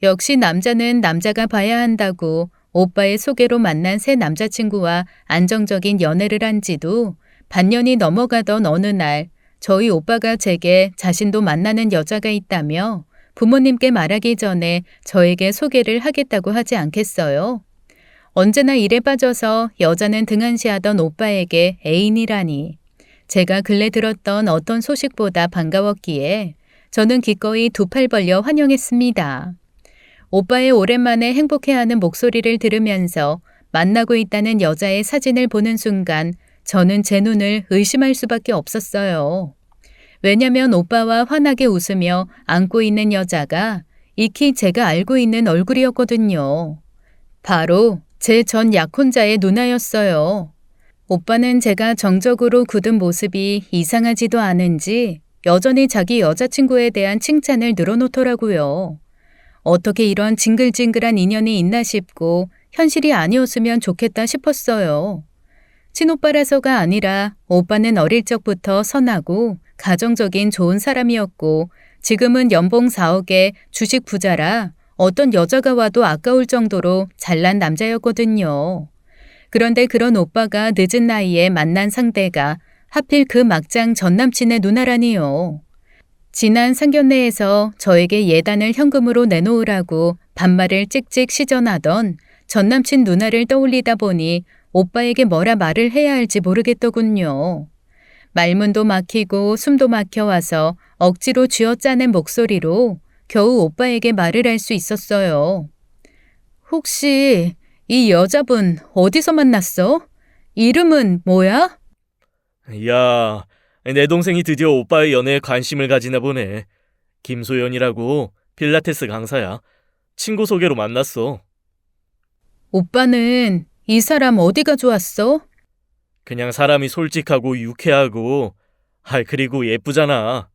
역시 남자는 남자가 봐야 한다고 오빠의 소개로 만난 새 남자친구와 안정적인 연애를 한 지도 반년이 넘어가던 어느 날 저희 오빠가 제게 자신도 만나는 여자가 있다며 부모님께 말하기 전에 저에게 소개를 하겠다고 하지 않겠어요? 언제나 일에 빠져서 여자는 등한시하던 오빠에게 애인이라니. 제가 근래 들었던 어떤 소식보다 반가웠기에 저는 기꺼이 두 팔 벌려 환영했습니다. 오빠의 오랜만에 행복해하는 목소리를 들으면서 만나고 있다는 여자의 사진을 보는 순간 저는 제 눈을 의심할 수밖에 없었어요. 왜냐면 오빠와 환하게 웃으며 안고 있는 여자가 익히 제가 알고 있는 얼굴이었거든요. 바로 제 전 약혼자의 누나였어요. 오빠는 제가 정적으로 굳은 모습이 이상하지도 않은지 여전히 자기 여자친구에 대한 칭찬을 늘어놓더라고요. 어떻게 이런 징글징글한 인연이 있나 싶고 현실이 아니었으면 좋겠다 싶었어요. 친오빠라서가 아니라 오빠는 어릴 적부터 선하고 가정적인 좋은 사람이었고 지금은 연봉 4억에 주식 부자라 어떤 여자가 와도 아까울 정도로 잘난 남자였거든요. 그런데 그런 오빠가 늦은 나이에 만난 상대가 하필 그 막장 전남친의 누나라니요. 지난 상견례에서 저에게 예단을 현금으로 내놓으라고 반말을 찍찍 시전하던 전남친 누나를 떠올리다 보니 오빠에게 뭐라 말을 해야 할지 모르겠더군요. 말문도 막히고 숨도 막혀와서 억지로 쥐어짜낸 목소리로 겨우 오빠에게 말을 할 수 있었어요. 혹시 이 여자분 어디서 만났어? 이름은 뭐야? 이야, 내 동생이 드디어 오빠의 연애에 관심을 가지나 보네. 김소연이라고 필라테스 강사야. 친구 소개로 만났어. 오빠는 이 사람 어디가 좋았어? 그냥 사람이 솔직하고 유쾌하고, 그리고 예쁘잖아.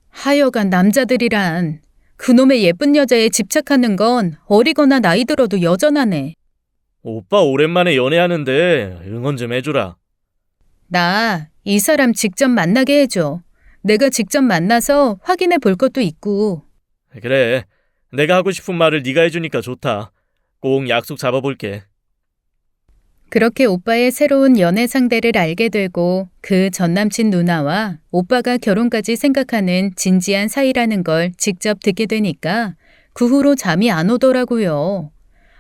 하여간 남자들이란 그놈의 예쁜 여자에 집착하는 건 어리거나 나이 들어도 여전하네. 오빠 오랜만에 연애하는데 응원 좀 해주라. 나 이 사람 직접 만나게 해줘. 내가 직접 만나서 확인해 볼 것도 있고. 그래, 내가 하고 싶은 말을 네가 해주니까 좋다. 꼭 약속 잡아볼게. 그렇게 오빠의 새로운 연애 상대를 알게 되고 그 전남친 누나와 오빠가 결혼까지 생각하는 진지한 사이라는 걸 직접 듣게 되니까 그 후로 잠이 안 오더라고요.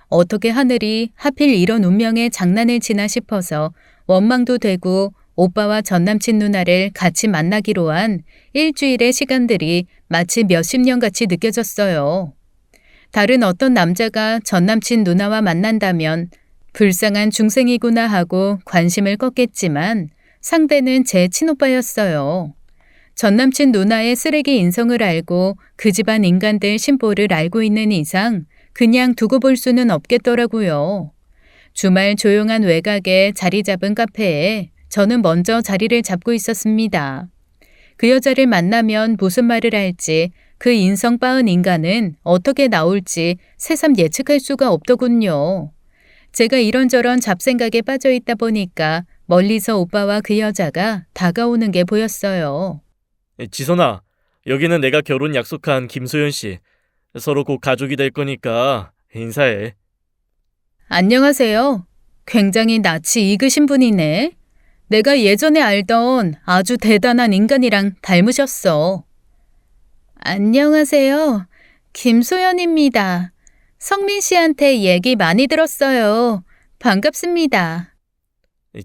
어떻게 하늘이 하필 이런 운명의 장난을 치나 싶어서 원망도 되고 오빠와 전남친 누나를 같이 만나기로 한 일주일의 시간들이 마치 몇십 년 같이 느껴졌어요. 다른 어떤 남자가 전남친 누나와 만난다면 불쌍한 중생이구나 하고 관심을 껐겠지만 상대는 제 친오빠였어요. 전남친 누나의 쓰레기 인성을 알고 그 집안 인간들 심보를 알고 있는 이상 그냥 두고 볼 수는 없겠더라고요. 주말 조용한 외곽에 자리 잡은 카페에 저는 먼저 자리를 잡고 있었습니다. 그 여자를 만나면 무슨 말을 할지 그 인성 빠은 인간은 어떻게 나올지 새삼 예측할 수가 없더군요. 제가 이런저런 잡생각에 빠져 있다 보니까 멀리서 오빠와 그 여자가 다가오는 게 보였어요. 지선아, 여기는 내가 결혼 약속한 김소연 씨. 서로 곧 가족이 될 거니까 인사해. 안녕하세요. 굉장히 낯이 익으신 분이네. 내가 예전에 알던 아주 대단한 인간이랑 닮으셨어. 안녕하세요. 김소연입니다. 성민 씨한테 얘기 많이 들었어요. 반갑습니다.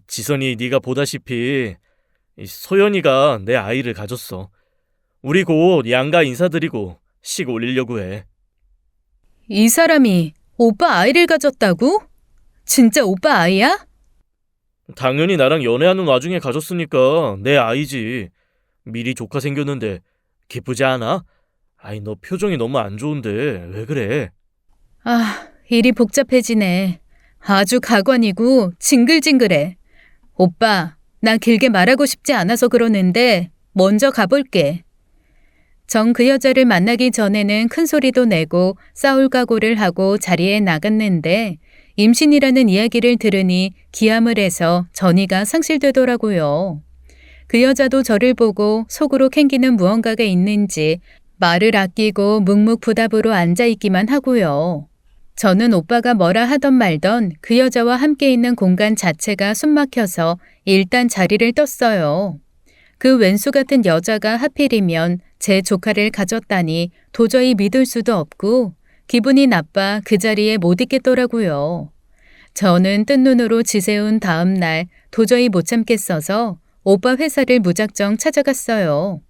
지선이 네가 보다시피 소연이가 내 아이를 가졌어. 우리 곧 양가 인사드리고 식 올리려고 해. 이 사람이 오빠 아이를 가졌다고? 진짜 오빠 아이야? 당연히 나랑 연애하는 와중에 가졌으니까 내 아이지. 미리 조카 생겼는데 기쁘지 않아? 아이, 너 표정이 너무 안 좋은데 왜 그래? 아, 일이 복잡해지네. 아주 가관이고 징글징글해. 오빠, 나 길게 말하고 싶지 않아서 그러는데 먼저 가볼게. 정 그 여자를 만나기 전에는 큰 소리도 내고 싸울 각오를 하고 자리에 나갔는데 임신이라는 이야기를 들으니 기함을 해서 전의가 상실되더라고요. 그 여자도 저를 보고 속으로 캥기는 무언가가 있는지 말을 아끼고 묵묵부답으로 앉아있기만 하고요. 저는 오빠가 뭐라 하던 말던 그 여자와 함께 있는 공간 자체가 숨막혀서 일단 자리를 떴어요. 그 왼수 같은 여자가 하필이면 제 조카를 가졌다니 도저히 믿을 수도 없고 기분이 나빠 그 자리에 못 있겠더라고요. 저는 뜬 눈으로 지새운 다음 날 도저히 못 참겠어서 오빠 회사를 무작정 찾아갔어요.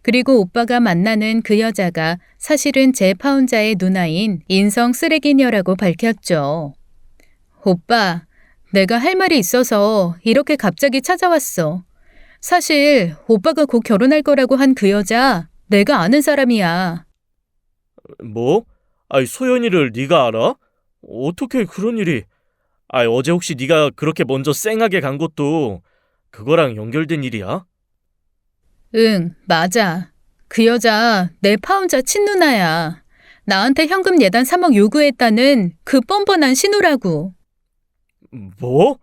그리고 오빠가 만나는 그 여자가 사실은 제 파혼자의 누나인 인성 쓰레기녀라고 밝혔죠. 오빠, 내가 할 말이 있어서 이렇게 갑자기 찾아왔어. 사실 오빠가 곧 결혼할 거라고 한 그 여자 내가 아는 사람이야. 뭐? 아이, 소연이를 네가 알아? 어떻게 그런 일이? 아이, 어제 혹시 네가 그렇게 먼저 쌩하게 간 것도 그거랑 연결된 일이야? 응, 맞아. 그 여자 내 파혼자 친누나야. 나한테 현금 예단 3억 요구했다는 그 뻔뻔한 신우라고. 뭐?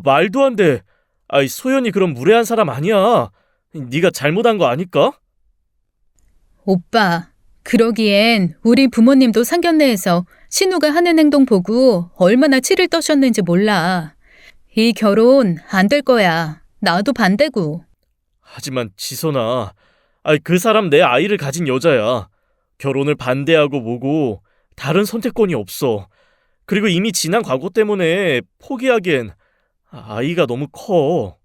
말도 안 돼. 아이, 소연이 그런 무례한 사람 아니야. 네가 잘못한 거 아닐까? 오빠, 그러기엔 우리 부모님도 상견례에서 신우가 하는 행동 보고 얼마나 치를 떠셨는지 몰라. 이 결혼 안 될 거야. 나도 반대고. 하지만 지선아, 아이, 그 사람 내 아이를 가진 여자야. 결혼을 반대하고 뭐고 다른 선택권이 없어. 그리고 이미 지난 과거 때문에 포기하기엔 아이가 너무 커.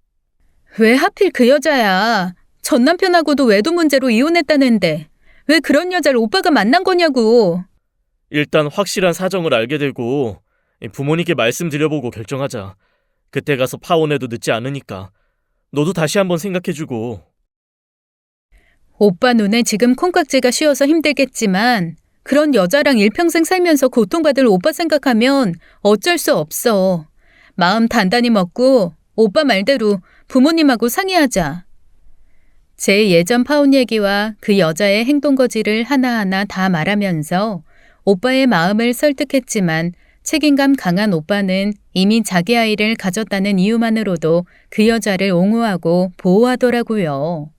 왜 하필 그 여자야? 전 남편하고도 외도 문제로 이혼했다는데 왜 그런 여자를 오빠가 만난 거냐고. 일단 확실한 사정을 알게 되고 부모님께 말씀드려보고 결정하자. 그때 가서 파혼해도 늦지 않으니까. 너도 다시 한번 생각해주고. 오빠 눈에 지금 콩깍지가 씌어서 힘들겠지만 그런 여자랑 일평생 살면서 고통받을 오빠 생각하면 어쩔 수 없어. 마음 단단히 먹고 오빠 말대로 부모님하고 상의하자. 제 예전 파혼 얘기와 그 여자의 행동 거지를 하나하나 다 말하면서 오빠의 마음을 설득했지만 책임감 강한 오빠는 이미 자기 아이를 가졌다는 이유만으로도 그 여자를 옹호하고 보호하더라고요.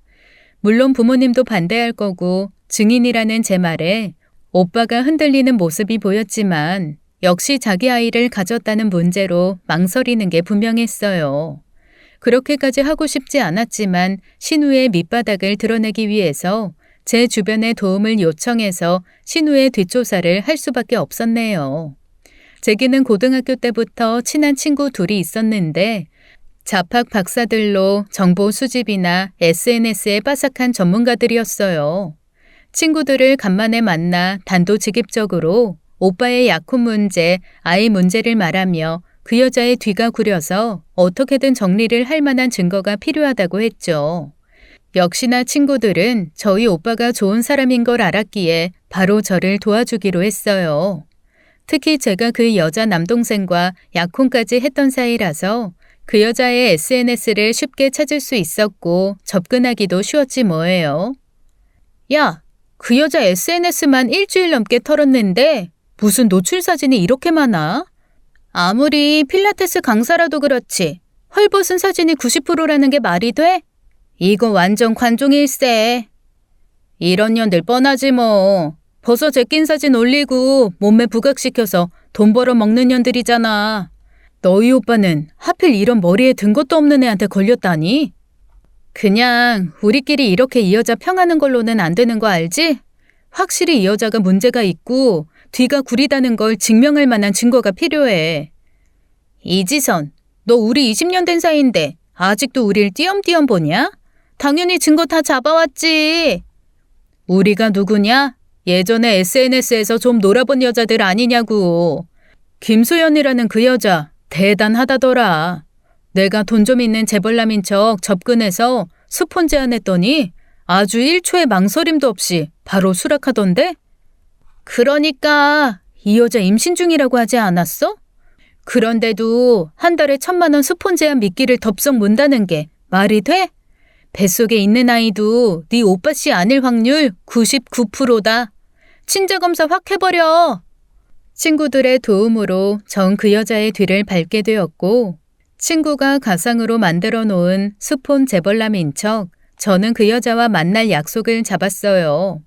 물론 부모님도 반대할 거고 증인이라는 제 말에 오빠가 흔들리는 모습이 보였지만 역시 자기 아이를 가졌다는 문제로 망설이는 게 분명했어요. 그렇게까지 하고 싶지 않았지만 신우의 밑바닥을 드러내기 위해서 제 주변에 도움을 요청해서 신우의 뒷조사를 할 수밖에 없었네요. 제게는 고등학교 때부터 친한 친구 둘이 있었는데 잡학 박사들로 정보 수집이나 SNS에 빠삭한 전문가들이었어요. 친구들을 간만에 만나 단도직입적으로 오빠의 약혼 문제, 아이 문제를 말하며 그 여자의 뒤가 구려서 어떻게든 정리를 할 만한 증거가 필요하다고 했죠. 역시나 친구들은 저희 오빠가 좋은 사람인 걸 알았기에 바로 저를 도와주기로 했어요. 특히 제가 그 여자 남동생과 약혼까지 했던 사이라서 그 여자의 SNS를 쉽게 찾을 수 있었고 접근하기도 쉬웠지 뭐예요. 야, 그 여자 SNS만 일주일 넘게 털었는데 무슨 노출 사진이 이렇게 많아? 아무리 필라테스 강사라도 그렇지. 헐벗은 사진이 90%라는 게 말이 돼? 이거 완전 관종일세. 이런 년들 뻔하지 뭐. 벗어 제낀 사진 올리고 몸매 부각시켜서 돈 벌어 먹는 년들이잖아. 너희 오빠는 하필 이런 머리에 든 것도 없는 애한테 걸렸다니? 그냥 우리끼리 이렇게 이 여자 평하는 걸로는 안 되는 거 알지? 확실히 이 여자가 문제가 있고 뒤가 구리다는 걸 증명할 만한 증거가 필요해. 이지선, 너 우리 20년 된 사이인데 아직도 우릴 띄엄띄엄 보냐? 당연히 증거 다 잡아왔지. 우리가 누구냐? 예전에 SNS에서 좀 놀아본 여자들 아니냐고. 김소연이라는 그 여자 대단하다더라. 내가 돈 좀 있는 재벌남인 척 접근해서 수폰 제안했더니 아주 1초의 망설임도 없이 바로 수락하던데? 그러니까 이 여자 임신 중이라고 하지 않았어? 그런데도 한 달에 1,000만 원 수폰 제안 미끼를 덥석 문다는 게 말이 돼? 뱃속에 있는 아이도 네 오빠 씨 아닐 확률 99%다. 친자 검사 확 해버려. 친구들의 도움으로 전 그 여자의 뒤를 밟게 되었고 친구가 가상으로 만들어 놓은 수폰 재벌남인 척 저는 그 여자와 만날 약속을 잡았어요.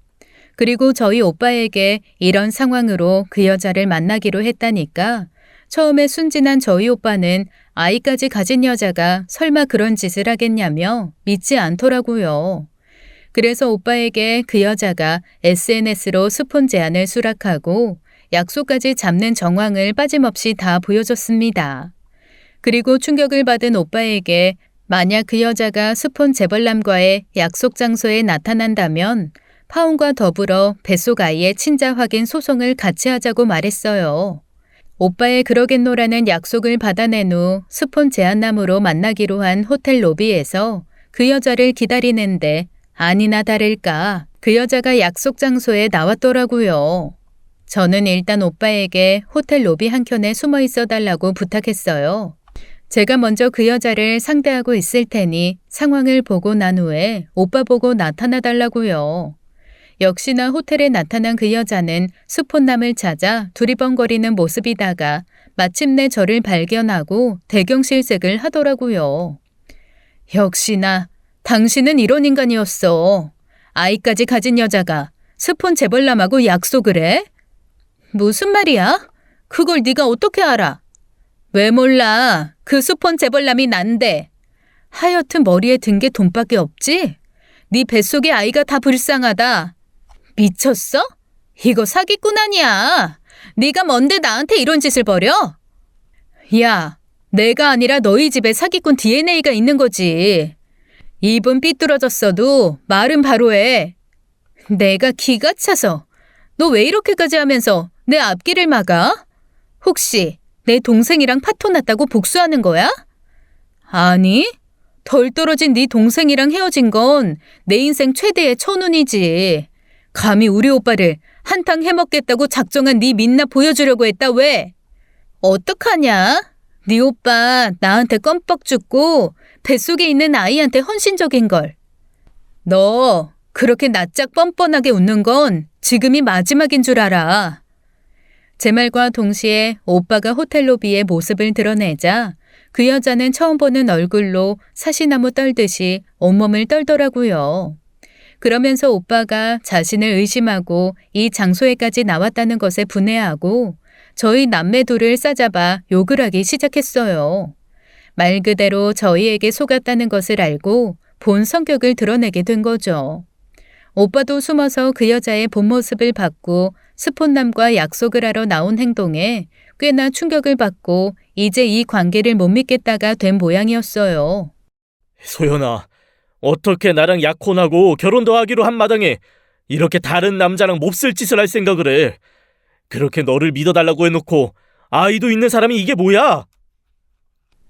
그리고 저희 오빠에게 이런 상황으로 그 여자를 만나기로 했다니까 처음에 순진한 저희 오빠는 아이까지 가진 여자가 설마 그런 짓을 하겠냐며 믿지 않더라고요. 그래서 오빠에게 그 여자가 SNS로 스폰 제안을 수락하고 약속까지 잡는 정황을 빠짐없이 다 보여줬습니다. 그리고 충격을 받은 오빠에게 만약 그 여자가 스폰 재벌남과의 약속 장소에 나타난다면 파혼과 더불어 뱃속 아이의 친자 확인 소송을 같이 하자고 말했어요. 오빠의 그러겠노라는 약속을 받아낸 후 스폰 제안남으로 만나기로 한 호텔 로비에서 그 여자를 기다리는데 아니나 다를까 그 여자가 약속 장소에 나왔더라고요. 저는 일단 오빠에게 호텔 로비 한켠에 숨어 있어 달라고 부탁했어요. 제가 먼저 그 여자를 상대하고 있을 테니 상황을 보고 난 후에 오빠 보고 나타나 달라고요. 역시나 호텔에 나타난 그 여자는 수폰남을 찾아 두리번거리는 모습이다가 마침내 저를 발견하고 대경실색을 하더라고요. 역시나 당신은 이런 인간이었어. 아이까지 가진 여자가 스폰 재벌남하고 약속을 해? 무슨 말이야? 그걸 네가 어떻게 알아? 왜 몰라? 그 수폰 재벌남이 난데. 하여튼 머리에 든 게 돈밖에 없지? 네 뱃속에 아이가 다 불쌍하다. 미쳤어? 이거 사기꾼 아니야. 네가 뭔데 나한테 이런 짓을 벌여? 야, 내가 아니라 너희 집에 사기꾼 DNA가 있는 거지. 입은 삐뚤어졌어도 말은 바로 해. 내가 기가 차서. 너 왜 이렇게까지 하면서 내 앞길을 막아? 혹시 내 동생이랑 파토 났다고 복수하는 거야? 아니, 덜 떨어진 네 동생이랑 헤어진 건 내 인생 최대의 천운이지. 감히 우리 오빠를 한탕 해먹겠다고 작정한 네 민낯 보여주려고 했다 왜? 어떡하냐? 네 오빠 나한테 껌뻑 죽고 뱃속에 있는 아이한테 헌신적인 걸. 너 그렇게 낯짝 뻔뻔하게 웃는 건 지금이 마지막인 줄 알아. 제 말과 동시에 오빠가 호텔 로비의 모습을 드러내자 그 여자는 처음 보는 얼굴로 사시나무 떨듯이 온몸을 떨더라고요. 그러면서 오빠가 자신을 의심하고 이 장소에까지 나왔다는 것에 분해하고 저희 남매 둘을 싸잡아 욕을 하기 시작했어요. 말 그대로 저희에게 속았다는 것을 알고 본 성격을 드러내게 된 거죠. 오빠도 숨어서 그 여자의 본 모습을 받고 스폰남과 약속을 하러 나온 행동에 꽤나 충격을 받고 이제 이 관계를 못 믿겠다가 된 모양이었어요. 소연아, 어떻게 나랑 약혼하고 결혼도 하기로 한 마당에 이렇게 다른 남자랑 몹쓸 짓을 할 생각을 해. 그렇게 너를 믿어달라고 해놓고 아이도 있는 사람이 이게 뭐야?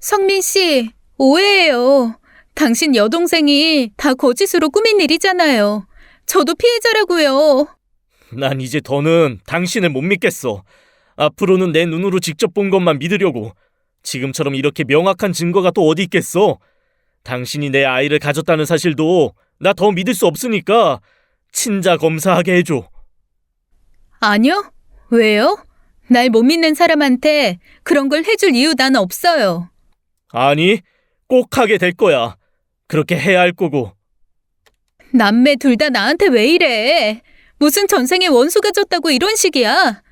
성민 씨, 오해예요. 당신 여동생이 다 거짓으로 꾸민 일이잖아요. 저도 피해자라고요. 난 이제 더는 당신을 못 믿겠어. 앞으로는 내 눈으로 직접 본 것만 믿으려고. 지금처럼 이렇게 명확한 증거가 또 어디 있겠어? 당신이 내 아이를 가졌다는 사실도 나 더 믿을 수 없으니까 친자 검사하게 해줘. 아니요? 왜요? 날 못 믿는 사람한테 그런 걸 해줄 이유 난 없어요. 아니, 꼭 하게 될 거야. 그렇게 해야 할 거고. 남매 둘 다 나한테 왜 이래? 무슨 전생에 원수가 졌다고 이런 식이야?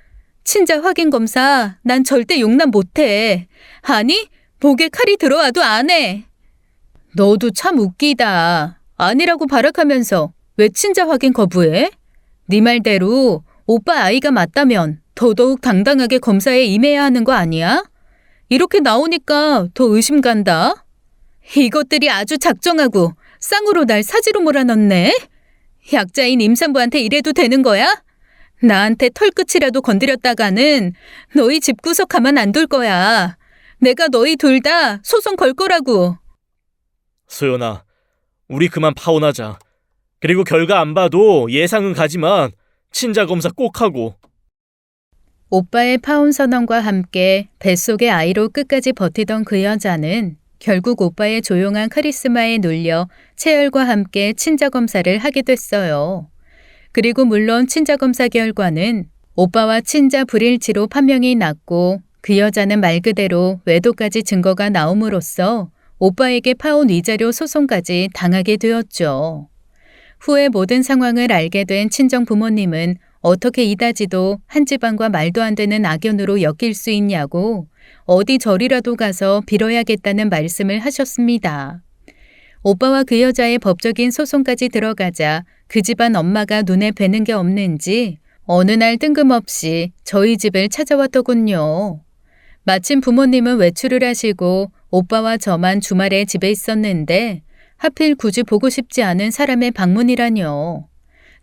친자 확인 검사 난 절대 용납 못해. 아니, 목에 칼이 들어와도 안 해. 너도 참 웃기다. 아니라고 발악하면서 왜 친자 확인 거부해? 네 말대로 오빠 아이가 맞다면 더더욱 당당하게 검사에 임해야 하는 거 아니야? 이렇게 나오니까 더 의심 간다. 이것들이 아주 작정하고 쌍으로 날 사지로 몰아넣네. 약자인 임산부한테 이래도 되는 거야? 나한테 털끝이라도 건드렸다가는 너희 집구석 가만 안 둘 거야. 내가 너희 둘 다 소송 걸 거라고. 소연아, 우리 그만 파혼하자. 그리고 결과 안 봐도 예상은 가지만 친자 검사 꼭 하고. 오빠의 파혼 선언과 함께 뱃속의 아이로 끝까지 버티던 그 여자는 결국 오빠의 조용한 카리스마에 눌려 채열과 함께 친자 검사를 하게 됐어요. 그리고 물론 친자 검사 결과는 오빠와 친자 불일치로 판명이 났고 그 여자는 말 그대로 외도까지 증거가 나옴으로써 오빠에게 파혼 위자료 소송까지 당하게 되었죠. 후에 모든 상황을 알게 된 친정 부모님은 어떻게 이다지도 한 집안과 말도 안 되는 악연으로 엮일 수 있냐고 어디 절이라도 가서 빌어야겠다는 말씀을 하셨습니다. 오빠와 그 여자의 법적인 소송까지 들어가자 그 집안 엄마가 눈에 뵈는 게 없는지 어느 날 뜬금없이 저희 집을 찾아왔더군요. 마침 부모님은 외출을 하시고 오빠와 저만 주말에 집에 있었는데 하필 굳이 보고 싶지 않은 사람의 방문이라뇨.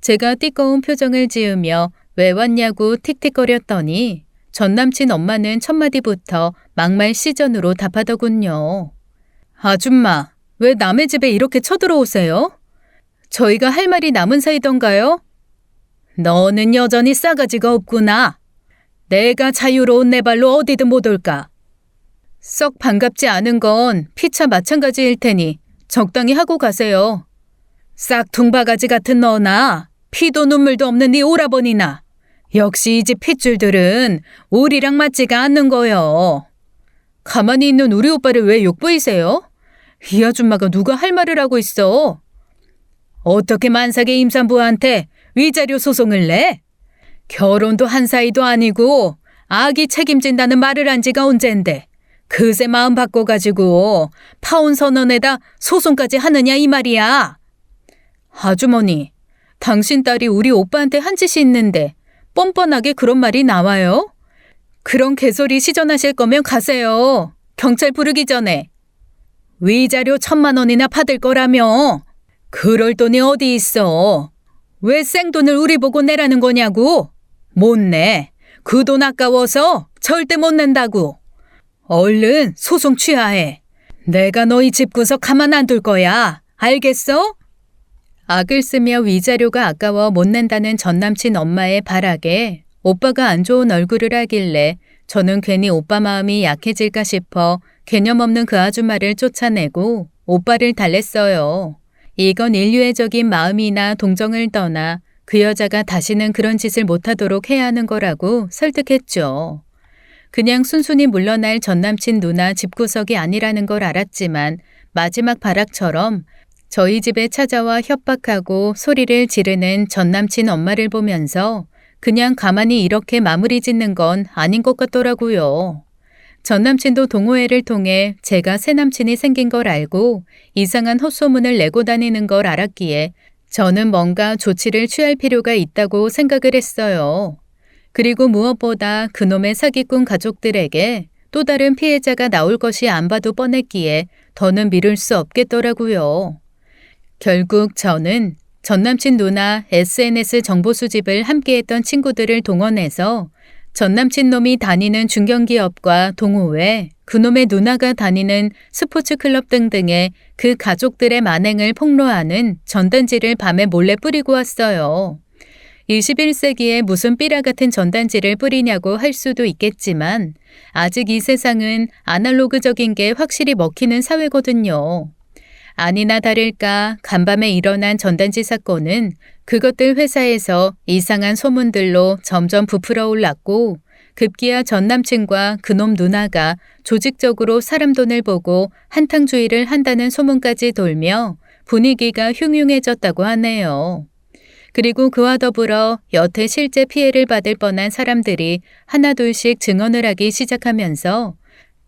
제가 띠꺼운 표정을 지으며 왜 왔냐고 틱틱거렸더니 전남친 엄마는 첫마디부터 막말 시전으로 답하더군요. 아줌마, 왜 남의 집에 이렇게 쳐들어오세요? 저희가 할 말이 남은 사이던가요? 너는 여전히 싸가지가 없구나. 내가 자유로운 내 발로 어디든 못 올까. 썩 반갑지 않은 건 피차 마찬가지일 테니 적당히 하고 가세요. 싹퉁바가지 같은 너나 피도 눈물도 없는 네 오라버니나 역시 이 집 핏줄들은 우리랑 맞지가 않는 거요. 가만히 있는 우리 오빠를 왜 욕보이세요? 이 아줌마가 누가 할 말을 하고 있어? 어떻게 만삭의 임산부한테 위자료 소송을 내? 결혼도 한 사이도 아니고 아기 책임진다는 말을 한 지가 언젠데 그새 마음 바꿔가지고 파혼 선언에다 소송까지 하느냐 이 말이야. 아주머니, 당신 딸이 우리 오빠한테 한 짓이 있는데 뻔뻔하게 그런 말이 나와요? 그런 개소리 시전하실 거면 가세요. 경찰 부르기 전에. 위자료 1,000만 원이나 받을 거라며. 그럴 돈이 어디 있어. 왜 생돈을 우리 보고 내라는 거냐고. 못 내. 그 돈 아까워서 절대 못 낸다고. 얼른 소송 취하해. 내가 너희 집구석 가만 안 둘 거야. 알겠어? 악을 쓰며 위자료가 아까워 못 낸다는 전남친 엄마의 발악에 오빠가 안 좋은 얼굴을 하길래 저는 괜히 오빠 마음이 약해질까 싶어 개념 없는 그 아줌마를 쫓아내고 오빠를 달랬어요. 이건 인류애적인 마음이나 동정을 떠나 그 여자가 다시는 그런 짓을 못하도록 해야 하는 거라고 설득했죠. 그냥 순순히 물러날 전남친 누나 집구석이 아니라는 걸 알았지만 마지막 발악처럼 저희 집에 찾아와 협박하고 소리를 지르는 전남친 엄마를 보면서 그냥 가만히 이렇게 마무리 짓는 건 아닌 것 같더라고요. 전남친도 동호회를 통해 제가 새 남친이 생긴 걸 알고 이상한 헛소문을 내고 다니는 걸 알았기에 저는 뭔가 조치를 취할 필요가 있다고 생각을 했어요. 그리고 무엇보다 그놈의 사기꾼 가족들에게 또 다른 피해자가 나올 것이 안 봐도 뻔했기에 더는 미룰 수 없겠더라고요. 결국 저는 전남친 누나 SNS 정보 수집을 함께했던 친구들을 동원해서 전남친 놈이 다니는 중견기업과 동호회, 그놈의 누나가 다니는 스포츠클럽 등등의 그 가족들의 만행을 폭로하는 전단지를 밤에 몰래 뿌리고 왔어요. 21세기에 무슨 삐라 같은 전단지를 뿌리냐고 할 수도 있겠지만 아직 이 세상은 아날로그적인 게 확실히 먹히는 사회거든요. 아니나 다를까 간밤에 일어난 전단지 사건은 그것들 회사에서 이상한 소문들로 점점 부풀어 올랐고 급기야 전 남친과 그놈 누나가 조직적으로 사람 돈을 보고 한탕주의를 한다는 소문까지 돌며 분위기가 흉흉해졌다고 하네요. 그리고 그와 더불어 여태 실제 피해를 받을 뻔한 사람들이 하나둘씩 증언을 하기 시작하면서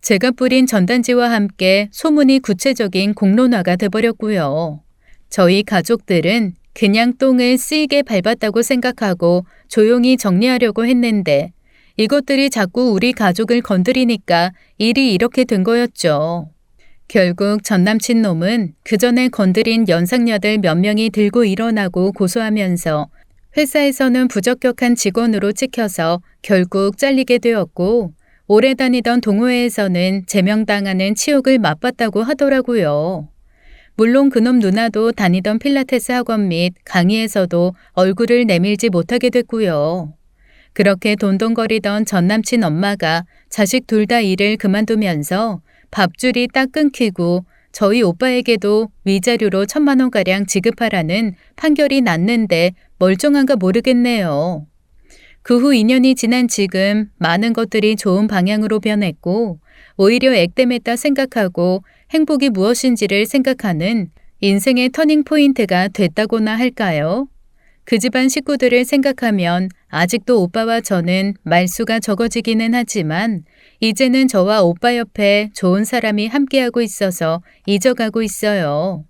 제가 뿌린 전단지와 함께 소문이 구체적인 공론화가 돼버렸고요. 저희 가족들은 그냥 똥을 쓰이게 밟았다고 생각하고 조용히 정리하려고 했는데 이것들이 자꾸 우리 가족을 건드리니까 일이 이렇게 된 거였죠. 결국 전남친 놈은 그 전에 건드린 연상녀들 몇 명이 들고 일어나고 고소하면서 회사에서는 부적격한 직원으로 찍혀서 결국 잘리게 되었고 오래 다니던 동호회에서는 제명당하는 치욕을 맛봤다고 하더라고요. 물론 그놈 누나도 다니던 필라테스 학원 및 강의에서도 얼굴을 내밀지 못하게 됐고요. 그렇게 돈돈거리던 전남친 엄마가 자식 둘 다 일을 그만두면서 밥줄이 딱 끊기고 저희 오빠에게도 위자료로 1,000만 원가량 지급하라는 판결이 났는데 멀쩡한가 모르겠네요. 그 후 2년이 지난 지금 많은 것들이 좋은 방향으로 변했고 오히려 액땜했다 생각하고 행복이 무엇인지를 생각하는 인생의 터닝포인트가 됐다고나 할까요? 그 집안 식구들을 생각하면 아직도 오빠와 저는 말수가 적어지기는 하지만 이제는 저와 오빠 옆에 좋은 사람이 함께하고 있어서 잊어가고 있어요.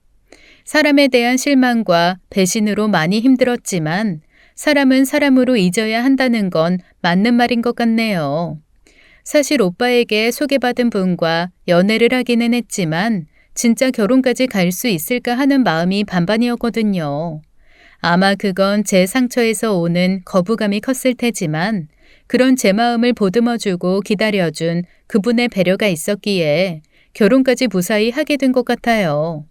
사람에 대한 실망과 배신으로 많이 힘들었지만 사람은 사람으로 잊어야 한다는 건 맞는 말인 것 같네요. 사실 오빠에게 소개받은 분과 연애를 하기는 했지만 진짜 결혼까지 갈 수 있을까 하는 마음이 반반이었거든요. 아마 그건 제 상처에서 오는 거부감이 컸을 테지만 그런 제 마음을 보듬어주고 기다려준 그분의 배려가 있었기에 결혼까지 무사히 하게 된 것 같아요.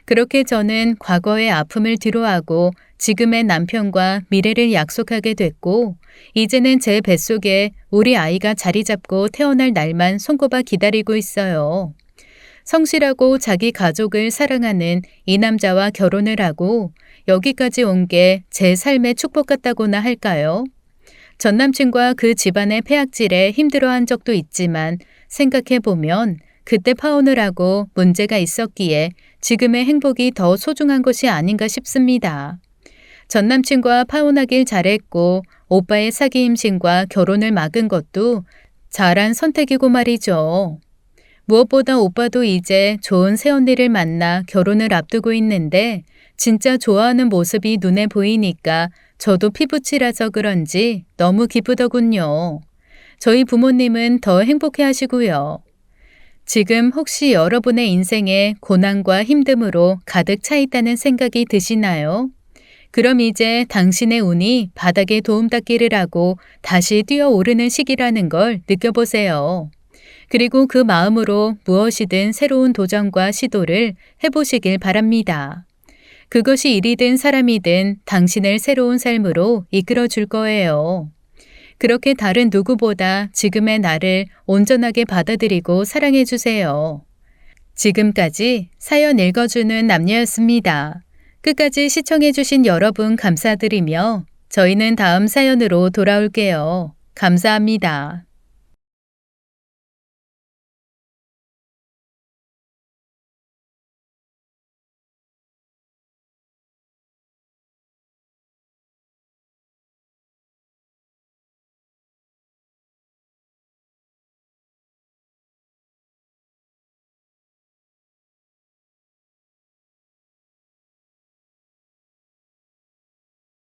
그렇게 저는 과거의 아픔을 뒤로하고 지금의 남편과 미래를 약속하게 됐고 이제는 제 뱃속에 우리 아이가 자리 잡고 태어날 날만 손꼽아 기다리고 있어요. 성실하고 자기 가족을 사랑하는 이 남자와 결혼을 하고 여기까지 온 게 제 삶의 축복 같다고나 할까요? 전 남친과 그 집안의 폐악질에 힘들어한 적도 있지만 생각해보면 그때 파혼을 하고 문제가 있었기에 지금의 행복이 더 소중한 것이 아닌가 싶습니다. 전 남친과 파혼하길 잘했고 오빠의 사기 임신과 결혼을 막은 것도 잘한 선택이고 말이죠. 무엇보다 오빠도 이제 좋은 새언니를 만나 결혼을 앞두고 있는데 진짜 좋아하는 모습이 눈에 보이니까 저도 피부칠해서 그런지 너무 기쁘더군요. 저희 부모님은 더 행복해 하시고요. 지금 혹시 여러분의 인생에 고난과 힘듦으로 가득 차 있다는 생각이 드시나요? 그럼 이제 당신의 운이 바닥에 도움닫기를 하고 다시 뛰어오르는 시기라는 걸 느껴보세요. 그리고 그 마음으로 무엇이든 새로운 도전과 시도를 해보시길 바랍니다. 그것이 일이든 사람이든 당신을 새로운 삶으로 이끌어 줄 거예요. 그렇게 다른 누구보다 지금의 나를 온전하게 받아들이고 사랑해 주세요. 지금까지 사연 읽어주는 남녀였습니다. 끝까지 시청해 주신 여러분 감사드리며 저희는 다음 사연으로 돌아올게요. 감사합니다.